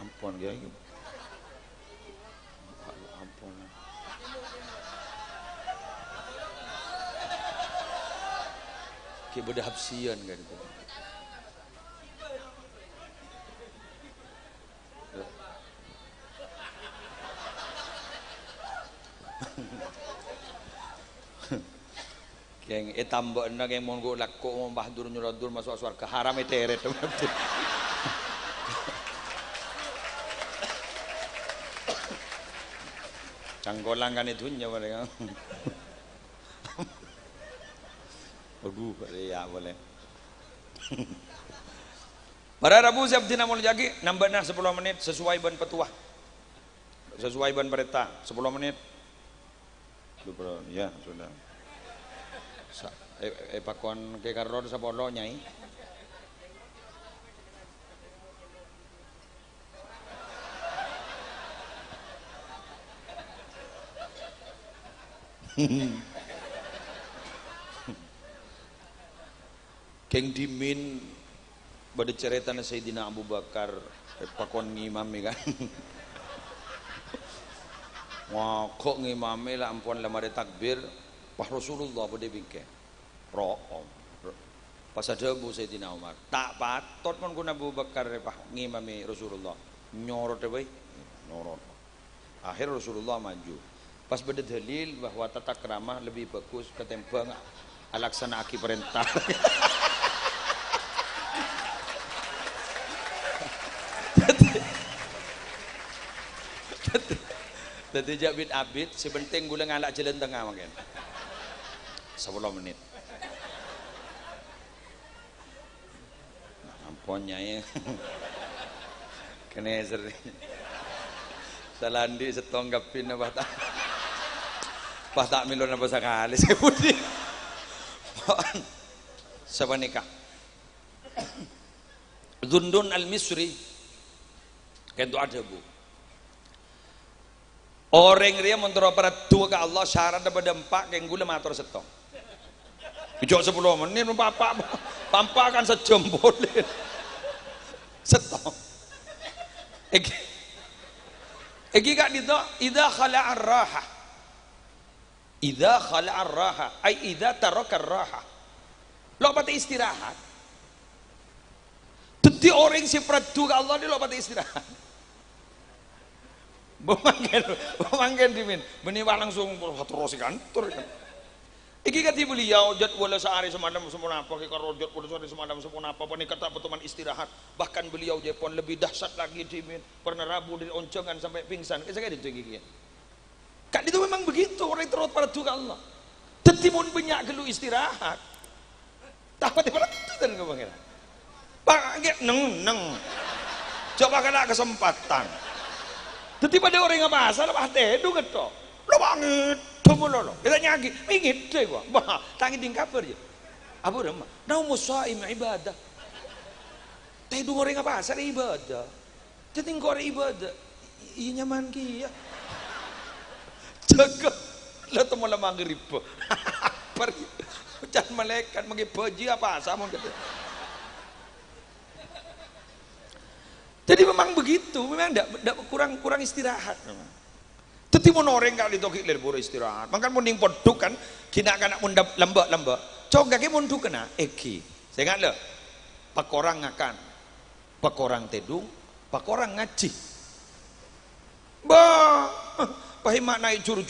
ampun kiai ampun ki beda hapsian kan itu Keng tambah na keng monggo lakko mbahdur nyuradur masuk surga haram eteret canggolang kan itu nya boleh aduh ya boleh para Rabu Sabdina mau lagi nambahnya 10 menit sesuai ban petuah sesuai ban perintah 10 menit ya sudah pakon ke karo sa polo nyai keng dimin pada cerita na Sayyidina Abu Bakar pakon ngimami kan wah kok ngimami lah ampun lemari takbir Pak Rasulullah pada bingkai ro'om pas ada Abu Sayyidina Umar tak patot pun guna Abu Bakar Pak ngimami Rasulullah nyorot ya baik nyorot akhir Rasulullah maju pas pada dalil bahwa tata keramah lebih bagus ketimbang alaksana aki perintah jadi jabit abid sebenting gula ngalak jalan tengah makin 10 menit amponnya ya kena sering salandi setonggapin apa tak pas tak milon apa sekali saya putih siapa nikah Dundun al-Misri kentu ada bu orang dia mentera pada dua ke Allah syarat daripada 4 yang gula matur setong hijau 10 menit pampak kan sejam boleh setong Egi gak dito idza khala'ar raha ay idza taraka raha lo pati istirahat jadi orang si pradu ke Allah dia lo pati istirahat Bemanggen dimin meniwa langsung terus kantor kan iki kati beliau jadwal sehari semadam semua apa ke karo jadwal sehari semadam semua apa nih kata pertemuan istirahat bahkan beliau jepon lebih dahsyat lagi dimin pernah rabu dari oncongan sampai pingsan saya itu gigi kan itu memang begitu orang terus pada tuh Allah tetimun banyak gelu istirahat tak pada itu kan kebangiran pak neng coba kena kesempatan jadi pada orang yang bahasa apa tedu gitu lo banget temu lo kita nyagi ingin deh gua bah tangi tingkap aja apa nama nau musaim ibadah tedu orang yang bahasa ibadah jadi orang ibadah iya nyaman kia jaga lo temu lah maghrib pergi jangan malaikat magi baji apa sama gitu jadi memang begitu, memang tidak kurang istirahat. Jadi mau orang kali itu kilir buru istirahat. Makan mending poduk kan, kena kena mundap lembak. Coba kaki munduk kena, saya ingat loh, pak orang ngakan, pak orang tedung, pak orang ngaji. Bah, pahimak naik cur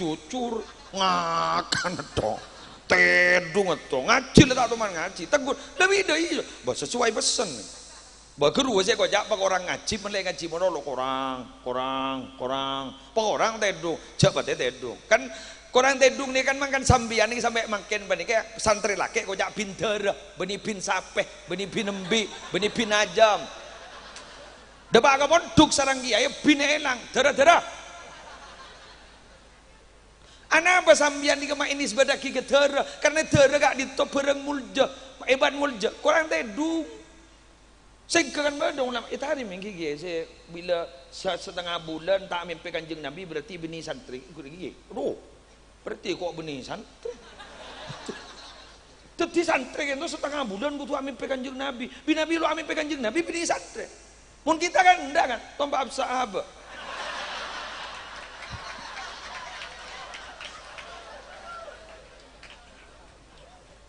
ngakan to, tedung to, ngaji lah tak teman ngaji. Tegur, tapi dah bah sesuai pesan. Bageru saya kok pak orang ngaji mulai ngaji mono korang pak orang tedung coba tedung kan korang tedung nih kan makan sambian nih sampai makin bani kayak santri laki kok jak bin dara bani bin sapeh bani bin embi bani bin ajam depak ka monduk sarang kiai bin elang dara Ana apa sambian di kema ini sebadaki ke tera karena tera gak ditop bareng mulja hebat mulja kurang tedung saya kan badong nama itu hari minggu saya bila setengah bulan tak mimpi kanjeng Nabi berarti benih santri roh berarti kok benih santri tadi santri itu setengah bulan butuh mimpi kanjeng Nabi Nabi lu mimpi kanjeng Nabi benih santri mun kita kan enggak kan tombak sahabat.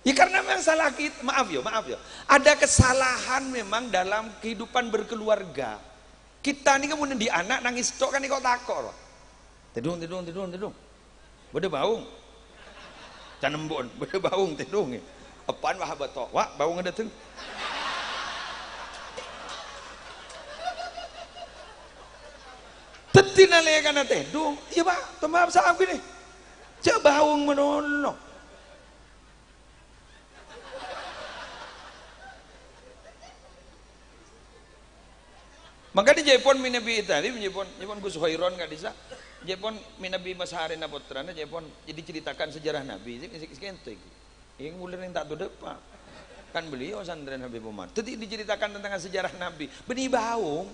Ya karena memang salah kita, maaf ya. Ada kesalahan memang dalam kehidupan berkeluarga. Kita ini kemudian di anak nangis tok kan kok takor. Tidung. Bede baung. Jangan embon, bede baung tidung. Apaan wah batok? Wah, baung ada teng. Tetina lekana tidung. Iya, Pak, maaf saab gini. Cek baung menolong. Maka di Jepun minabi tadi Jepun Gus Hoiron nggak bisa Jepun minabi Masahari Napotrana Jepun jadi ceritakan sejarah Nabi itu yang mulai yang tak tahu depan kan beliau santri Nabi Muhammad tadi diceritakan tentang sejarah Nabi benih baung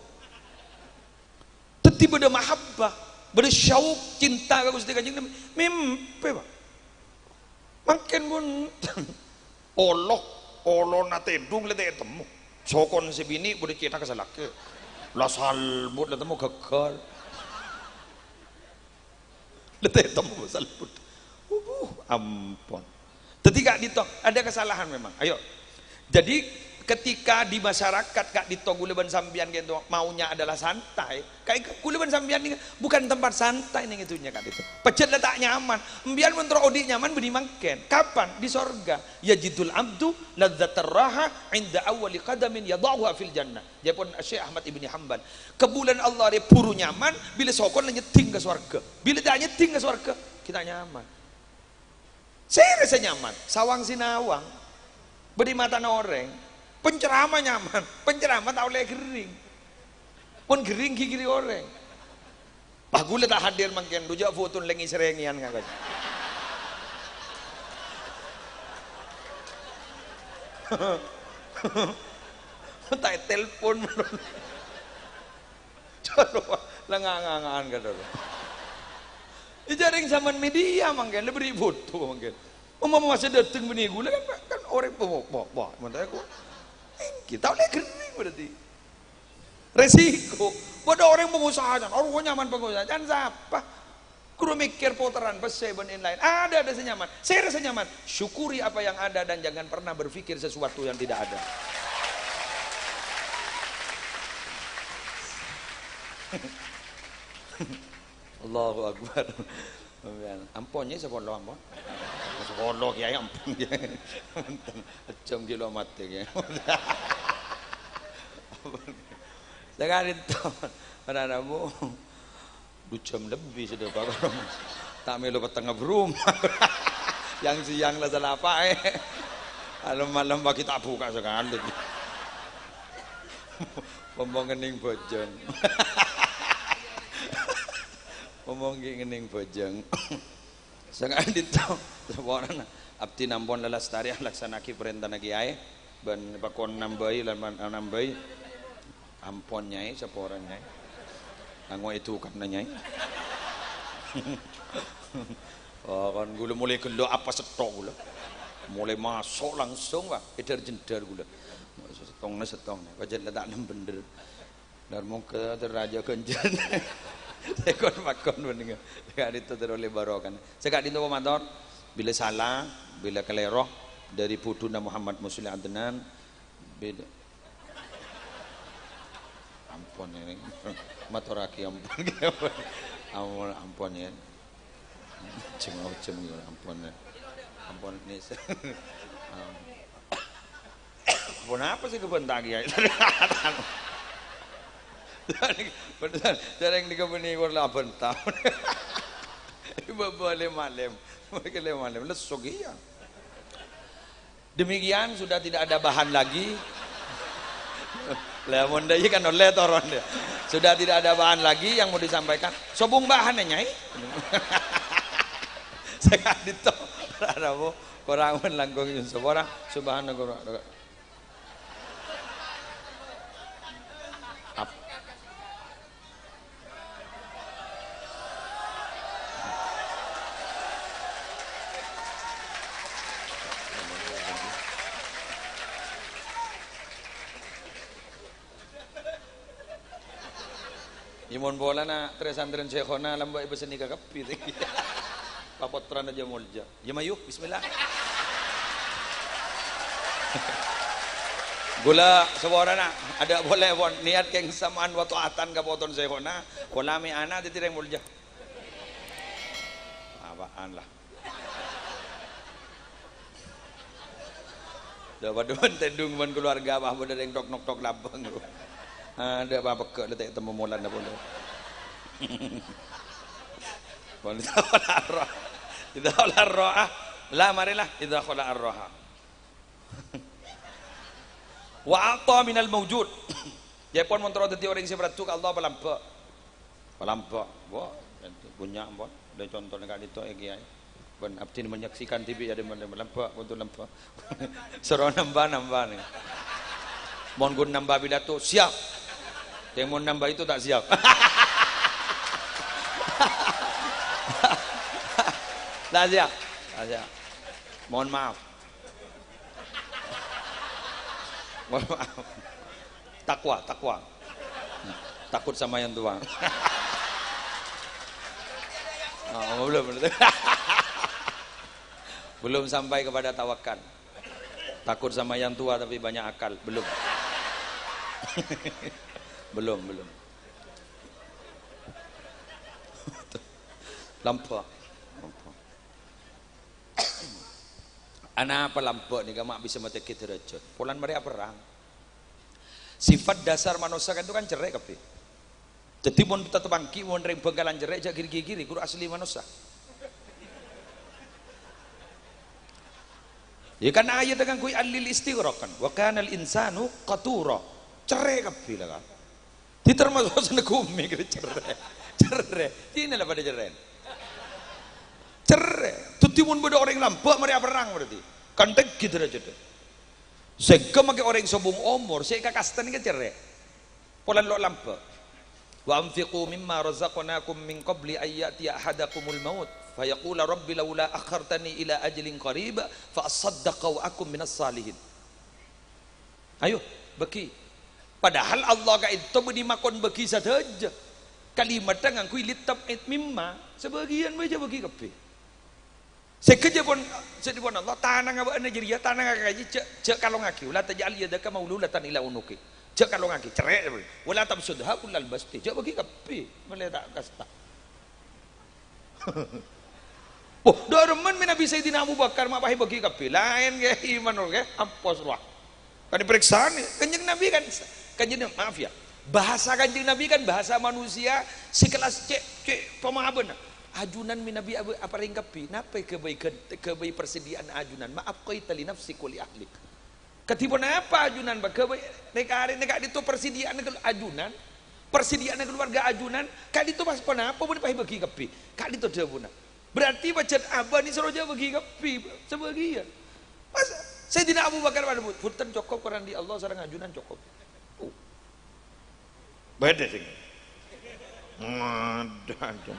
tadi beda mahabbah beda syauk cinta ke Gusti Kanjeng Nabi mimpi Pak makin pun Allah nate dung lete temu sokon sebini beda cerita kesalake lah salbut lah temu gagal letih temu salbut ampun ketika ditong ada kesalahan memang ayo jadi ketika di masyarakat kak ditong guleban sambian gitu maunya adalah santai kayak guleban sambian ini bukan tempat santai nih itunya kak itu pecet tak nyaman biar mentro odi nyaman beri mangken kapan di sorga yajidul abdu ladzatar raha inda awali qadamin yadahuha fil jannah Jepun Syekh Ahmad Ibni Hanbal kebulan Allah dia puru nyaman bila sokon nyeting ke sorga bila tak nyeting ke sorga kita nyaman saya rasa nyaman sawang sinawang beri mata noreng penceramah nyaman penceramah tak boleh gering pun gering kiri orang aku tak hadir makin rujak foto lengi serengian kan tak telepon coba lengangan kan jaring zaman media makin beri foto makin masih datang benih gula kan orang bawa menteri aku kita oleh gering berarti resiko pada orang pengusaha orang nyaman pengusaha jangan siapa kudu mikir putaran bus seven in line ada senyaman saya rasa nyaman syukuri apa yang ada dan jangan pernah berpikir sesuatu yang tidak ada Allahu Akbar amponnya sekolah ampon sekolah kiai ampun jam kilometer ya sekarang itu anak-anakmu 2 jam lebih sudah Pak tak melu ke tengah rumah yang siang lah salah apa malam bagi tak buka sekali ngomong ngening bojong ngomong ngening bojong sekarang itu seorang abdi nampon lelastari laksanaki perintah nagi ay ban pakon nambai nambai ampon nyai seporan nyai anggo itu kan nyai oh kan gula mulai gelo apa setok gula mulai masuk langsung wah eder jendar gula setong kajet letak nem bener dan mau ke raja kenjen ekor makon bening sekali itu teroleh barokan sekali itu komandan bila salah bila keleroh dari putuna Muhammad Musli Adnan beda ampun ini maturaki ampun ampun ya cengau ampun ini ampun apa sih kebentak ya Jarang di kebun ini gua 8 tahun. Ibu boleh malam lesok iya. Demikian sudah tidak ada bahan lagi. Lemon daya kan oleh toron dia. Sudah tidak ada bahan lagi yang mau disampaikan. Sobung bahannya nyai. sekali to ramo orang men langkung yun orang subhanallah Imon bola na tres andren sekhona lamba iba seni kakapi papotran aja molja ya mayuk bismillah gula seborang na ada boleh bon niat keng samaan waktu atan kapoton sekhona bola mi ana titireng molja apaan lah dapat don tendung man keluarga bah boda deng tok nok tok labang ada apa ke letak temu molan dah boleh boleh tidak olah roh lah marilah tidak olah roh wa ata minal mawjud ya pun montro dadi orang seberat tu Allah pelampa wah punya ampun ada contoh negara itu ya ben abdi menyaksikan TV ada melampa untuk lampa seru nambah nih mohon gun nambah bila tu siap yang mau nambah itu tak siap tak siap mohon maaf takwa takut sama yang tua belum sampai kepada tawakal takut sama yang tua tapi banyak akal belum lampa anak apa lampa ni kamak bisa metekit derajat polan mereka perang sifat dasar manusia kan itu kan cerai kape jadi mon tetap bangki mon reng bengkalan cerai jak giri guru asli manusia ya kan ayat dengan kui alil istighraqan wa kana al insanu qatura cerai kape lah kan di termasuk sana kumi cerai ini lah pada cerai tutimun beda orang lampak mereka perang berarti kantek gitu aja tuh sehingga makai orang sobung umur saya kakastan ini cerai polan lo lampak wa anfiqu mimma razaqnakum min qabli ayyati ahadakumul maut fayaqula rabbi laula akhartani ila ajalin qarib fa asaddaqa wa akum minas salihin ayo beki padahal Allah ka itu dimakon beki saja kalimat tangan kui litab it mimma sebagian baca beki kape sekeja pun sedipun Allah tanang apa anda jadi tanang ngaji cek kalau ngaki ulah tajal yadaka maululatan ila unuki cek kalau ngaki cerai wala tabsudha kullal basti cek bagi kapi boleh tak kasta oh dorman Nabi Sayyidina Abu Bakar mak pahi bagi kapi lain ke iman ke ampos lah kan diperiksa kanjeng Nabi kan kanjeng maaf ya bahasa kanjeng Nabi kan bahasa manusia sekelas cek pemahaman ajunan min Nabi apa ringkapi napa kebaik persediaan ajunan maaf kau itali nafsi kuli ahlik ketipu apa ajunan neka itu persediaan ajunan persediaan keluarga ajunan kak itu pas apa pun pakai bagi kapi kak itu dia pun berarti baca abah ni seroja bagi kapi sebagian masa saya tidak Abu Bakar pada punten cukup Quran di Allah sareng ajunan cukup beda sih ada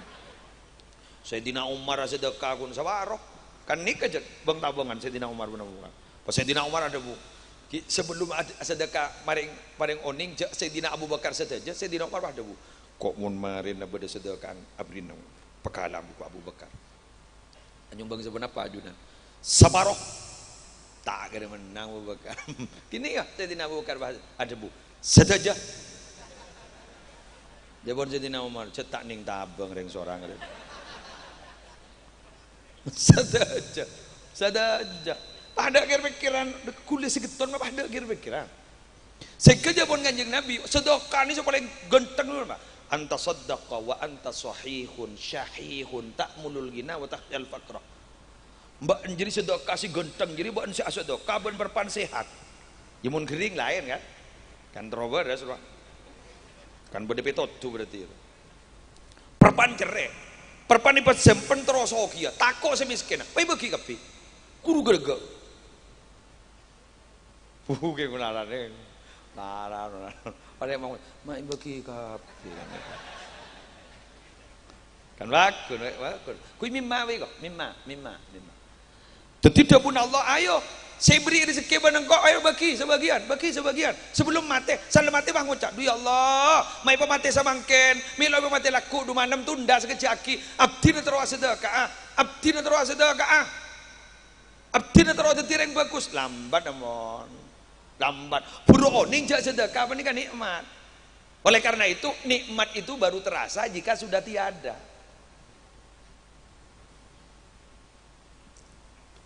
Sayyidina Umar sedekah kun sawaroh kan nikah aja bang tabungan Sayyidina Umar benar pas Sayyidina Umar ada bu sebelum sedekah maring oning Sayyidina Abu Bakar saja Sayyidina Umar ada bu kok mun marin ada sedekah abdina pekala buku Abu Bakar anjung bang sebenarnya apa ajunan sawaroh tak kira menang Abu Bakar kini ya Sayyidina Abu Bakar ada bu saja jabon Sayyidina Umar cetak ning tabang ring seorang sadaja ada kira pikiran kulit segeton mah ada kira pikiran sekeja pun kanjeng Nabi sedekah ini paling genteng dulu Pak anta saddaqa wa anta sahihun syahihun ta'mulul ghina wa tahyal faqra mbak jadi sedekah si genteng jadi mbak si sedekah ben berpan sehat yamun kering lain kan terober ya sudah kan bede petot tu berarti perpan cerai perpani pas sempen terus okia takok semiskin pai bagi kapi kuru gerega buke kunarane narane ada mau mai bagi kapi kan bagus kui mimma we kok mimma tidak pun Allah ayo saya beri rezeki pada engkau, ayo bagi sebagian. Sebelum mati, salam mati bang ngucap, ya Allah, mai pemati samangken, milo pemati laku 26 tunda sekejaki, abdina terus sedekah, abdina terus tireng bagus, lambat amon, lambat. Buru oning jak sedekah, apa ini kan nikmat. Oleh karena itu nikmat itu baru terasa jika sudah tiada.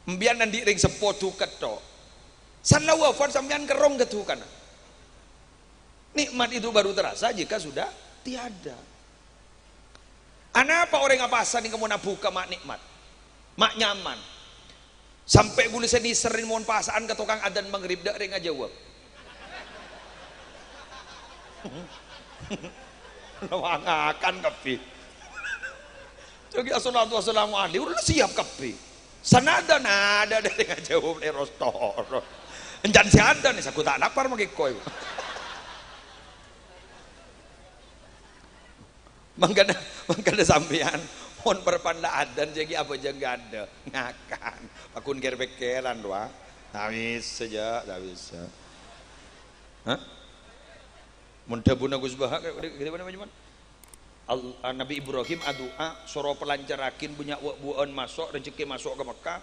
Mbian nanti ring sepotu ketok sanlah wafat sampean kerong ketu kana nikmat itu baru terasa jika sudah tiada. Ana apa orang apasan yang kamu nabuka mak nikmat mak nyaman sampai boleh saya diserin mohon pasaan ke tukang adan maghrib dak ring aja jawab lawangakan kapi jadi assalamualaikum udah siap kapi sanada nada dari ngajawab nih rostor encan si ada nih saku tak lapar maki koi mangkana sampean mon perpanda adan jadi apa aja nggak ada ngakan pakun gerbekeran doa tak bisa hah mon tabuna Gus Bahak kita mana cuman Nabi Ibrahim adua soro pelancarakin punya buan masuk rezeki masuk ke Mekah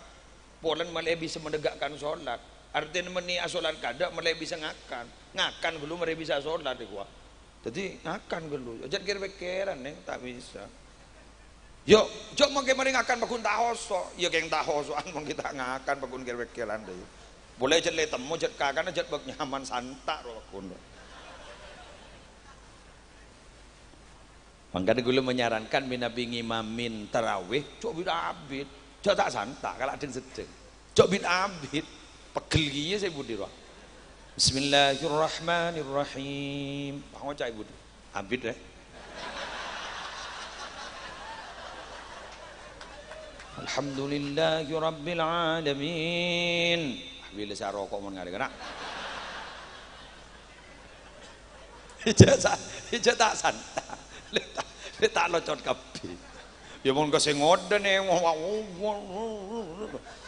polan malah bisa menegakkan sholat artinya meni asolat kada malah bisa ngakan belum malah bisa sholat gua jadi ngakan dulu jangan kira-kiran neng tak bisa yuk jok mau kemari ngakan pakun tahoso ya keng tahosoan mau kita ngakan pakun kira-kiran deh boleh jadi temu jadi kakan jadi bak nyaman santak roh pakun. Makanya gue menyarankan Nabi ngimamin tarawih cok bid abid cok tak santak kalau ada sedeng cok bid abid pegel gini saya budi roh Bismillahirrahmanirrahim mau cai budi abid deh Alhamdulillahirabbil alamin bila saya rokok mau ngade kena hijau tak santak tak locot kapi ya mau kasih ngoden nih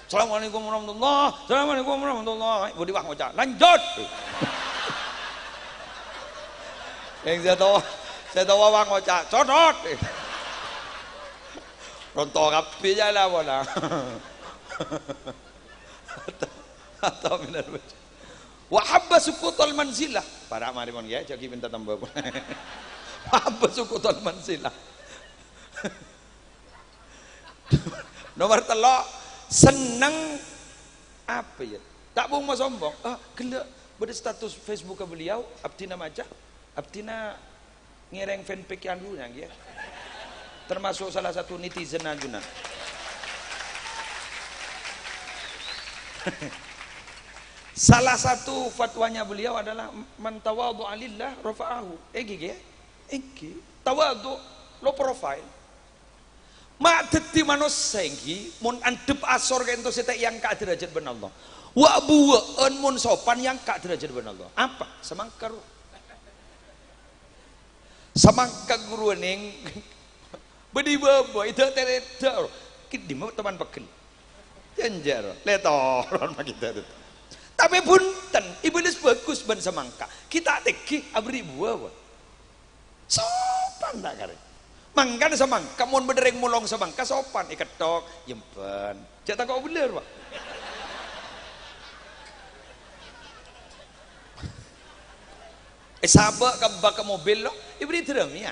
Assalamualaikum warahmatullahi budi wah ngocak lanjut yang saya tahu wah ngocak codot rontok kapi aja lah bola atau benar benar wahabba sukutul manzilah para marimon ya jadi minta tambah apa sukutul manzilah nomor telok seneng apa ya tak mau sombong gelak pada status Facebook beliau abdina maca abdina ngereng fanpage yang dulu ya termasuk salah satu netizen ajunan salah satu fatwanya beliau adalah man tawadhu alillah rafa'ahu tawadu lo profile mak dadi manusia iki mun andep asor kento setek yang ka derajat ben Allah wa buweun mun sopan yang ka derajat ben Allah apa semangka guru ning bedi babo itu tereda kit di teman pegel janjar letoron kita itu tapi punten iblis bagus ben semangka kita tegi abri buah sopan tak kare mangkan semangka mun bedereng mulong semangka sopan iketok yempen jatah kau bener pak sabak ke mobil lo ibri terang ya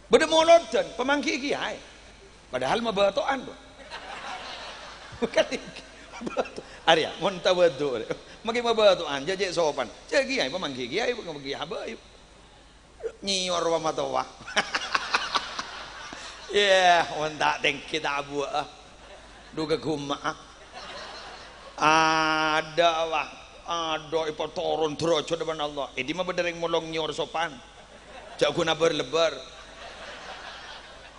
beda molodon pemangki kiai padahal mabatoan bukan Arya mun tawaddu magi mabatoan jajek sopan jadi kiai pemangki kiai pemangki habaib nyior wa matawa ya wanta tengki tak buah duga guma ada wah ada ipo turun derajat depan Allah di mah bedereng mulong nyior sopan jak guna berlebar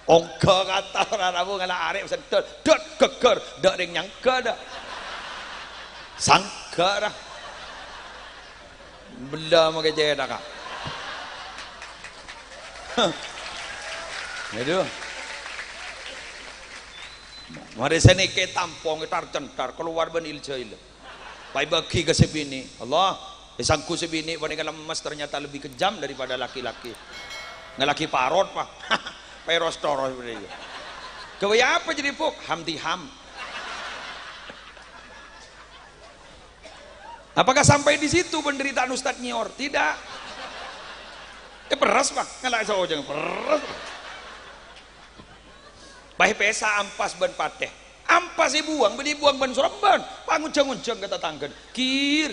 Ongga kata orang Rabu ngalah arek sedot dot geger dak ring nyangka dak sangka dah bela make jeda kak aduh mari sini ke tampong tar centar keluar ben iljail pai bagi ke sebini Allah sangku sebini wanita lemas ternyata lebih kejam daripada laki-laki ngelaki parot pak peros toros seperti itu kau apa jadi puk hamdi ham apakah sampai di situ penderitaan Ustadz Nyor tidak peras pak ngelak saja peras baik pesa ampas ban pateh ampas buang beli buang ban sorban panguncang-uncang kata tanggan kir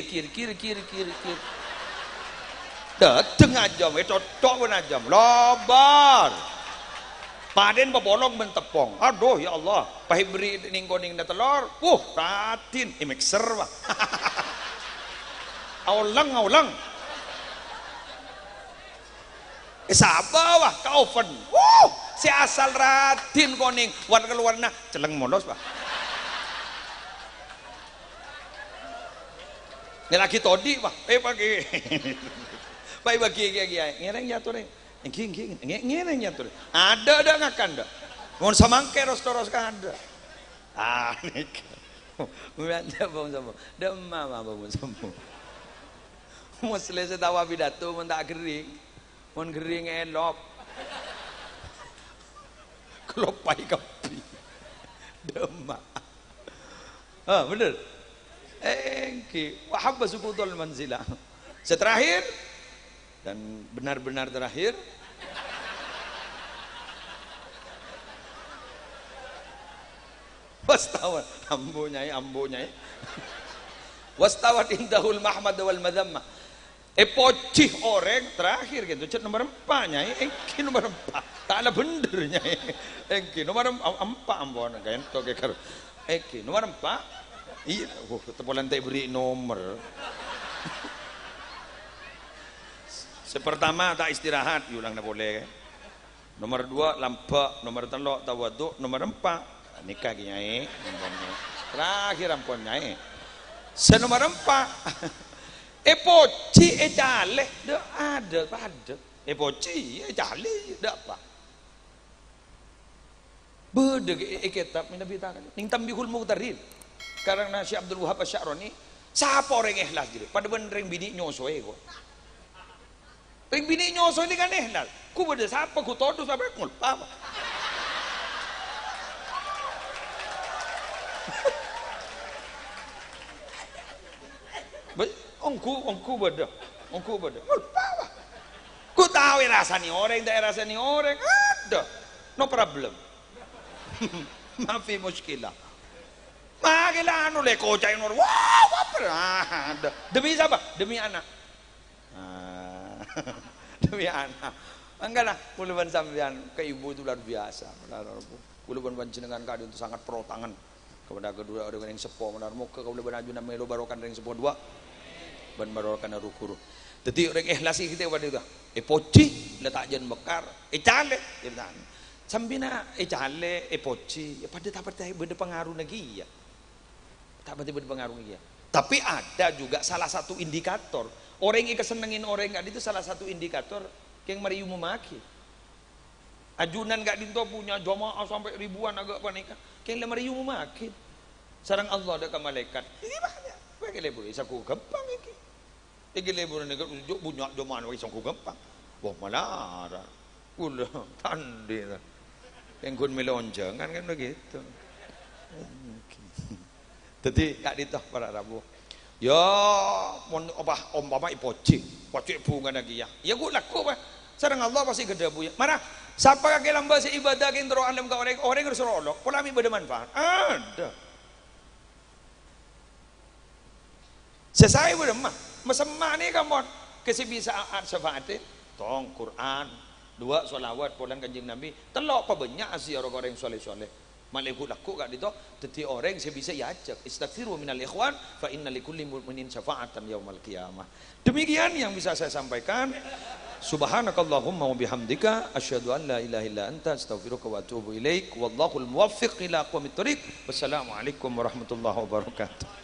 dateng aja cocok pun aja lobar paden bebolong mentepong aduh ya Allah pahit beri ning telur ratin mixer wah aulang sabar wah ka oven si asal ratin koning warna celeng molos wah ini lagi todi wah pagi bagi ngereng jatuh nih ngereng jatuh ada ngakan dah mohon samangke ros kan ada nih mengajak bang sama demam apa bang sama mau selesai tawa pidato mau tak kering mau kering elop kelopai kapi demam bener wahabba sukutul manzilah seterakhir dan benar-benar terakhir wastawat ambo nyai wastawat indahul mahmad wal madamma pocih orang terakhir gitu cet nomor 4 nyai engki nomor 4 tak ada bener nyai engki nomor 4 ambon gento keker engki nomor 4 iya tepolan tak beri nomor pertama tak istirahat ulang boleh nomor 2 lampak nomor 3 tawaduk nomor 4 nikah nyai terakhir ampun nyai senomor 4 poci jale dak ada poci jale dak apa bede kitab Nabi tangan ning Tambihul Muqtarin karena Syekh Abdul Wahab Asy-Sya'rani siapa orang ikhlas jadi pada bener bini nyosoe kok ring bini nyoso ini kan ikhlas ku beda siapa ku todus sampai ngulpa apa ongku beda ngulpa apa ku tahu rasanya orang tak rasanya orang ada no problem mafi muskilah makilah anu le kocai nur wah apa demi siapa demi anak demi anak enggak lah kuluban sampean ke ibu itu luar biasa kuluban panjenengan kadi itu sangat pro tangan kepada kedua orang yang sepuh benar muka kuluban ajuna melo barokan yang sepuh dua ban barokan rukuru jadi orang ikhlas kita pada itu poci letak jen bekar cale dan sambina cale poci pada tak beda pengaruh lagi ya tak beda pengaruh lagi ya tapi ada juga salah satu indikator orang yang kesenengin orang nggak itu salah satu indikator yang meriu memaki ajunan nggak dinto punya jamaah sampai ribuan agak panika yang meriu memaki sarang Allah ada ke malaikat ini banyak bagi lebu isaku gampang iki lebu negara ujuk punya jamaah isaku gampang wah malah ulah tandi yang kun melonjang kan begitu jadi nggak ditoh para Rabu ya umpama poci bunga lagi ya gue laku apa sarang Allah pasti gede bu ya mana siapa kaki lamba si ibadah kini terus alam ke orang harus rolok pola mi bermanfaat ada sesai beremah mesemah nih kamu kesibisaan syafatin tong Quran 2 sholawat polan kanjeng Nabi telok apa banyak sih orang-orang yang soleh-soleh malaiku laku gak dito teti orang saya bisa yajak istaghfiru minal ikhwan fa inna likulli mu'minin syafa'atan yaumal qiyamah demikian yang bisa saya sampaikan Subhanakallahumma wa bihamdika asyhadu an la ilaha illa anta astaghfiruka wa atubu ilaik. Wallahul muwaffiq ila aqwamit thoriq. Wassalamualaikum warahmatullahi wabarakatuh.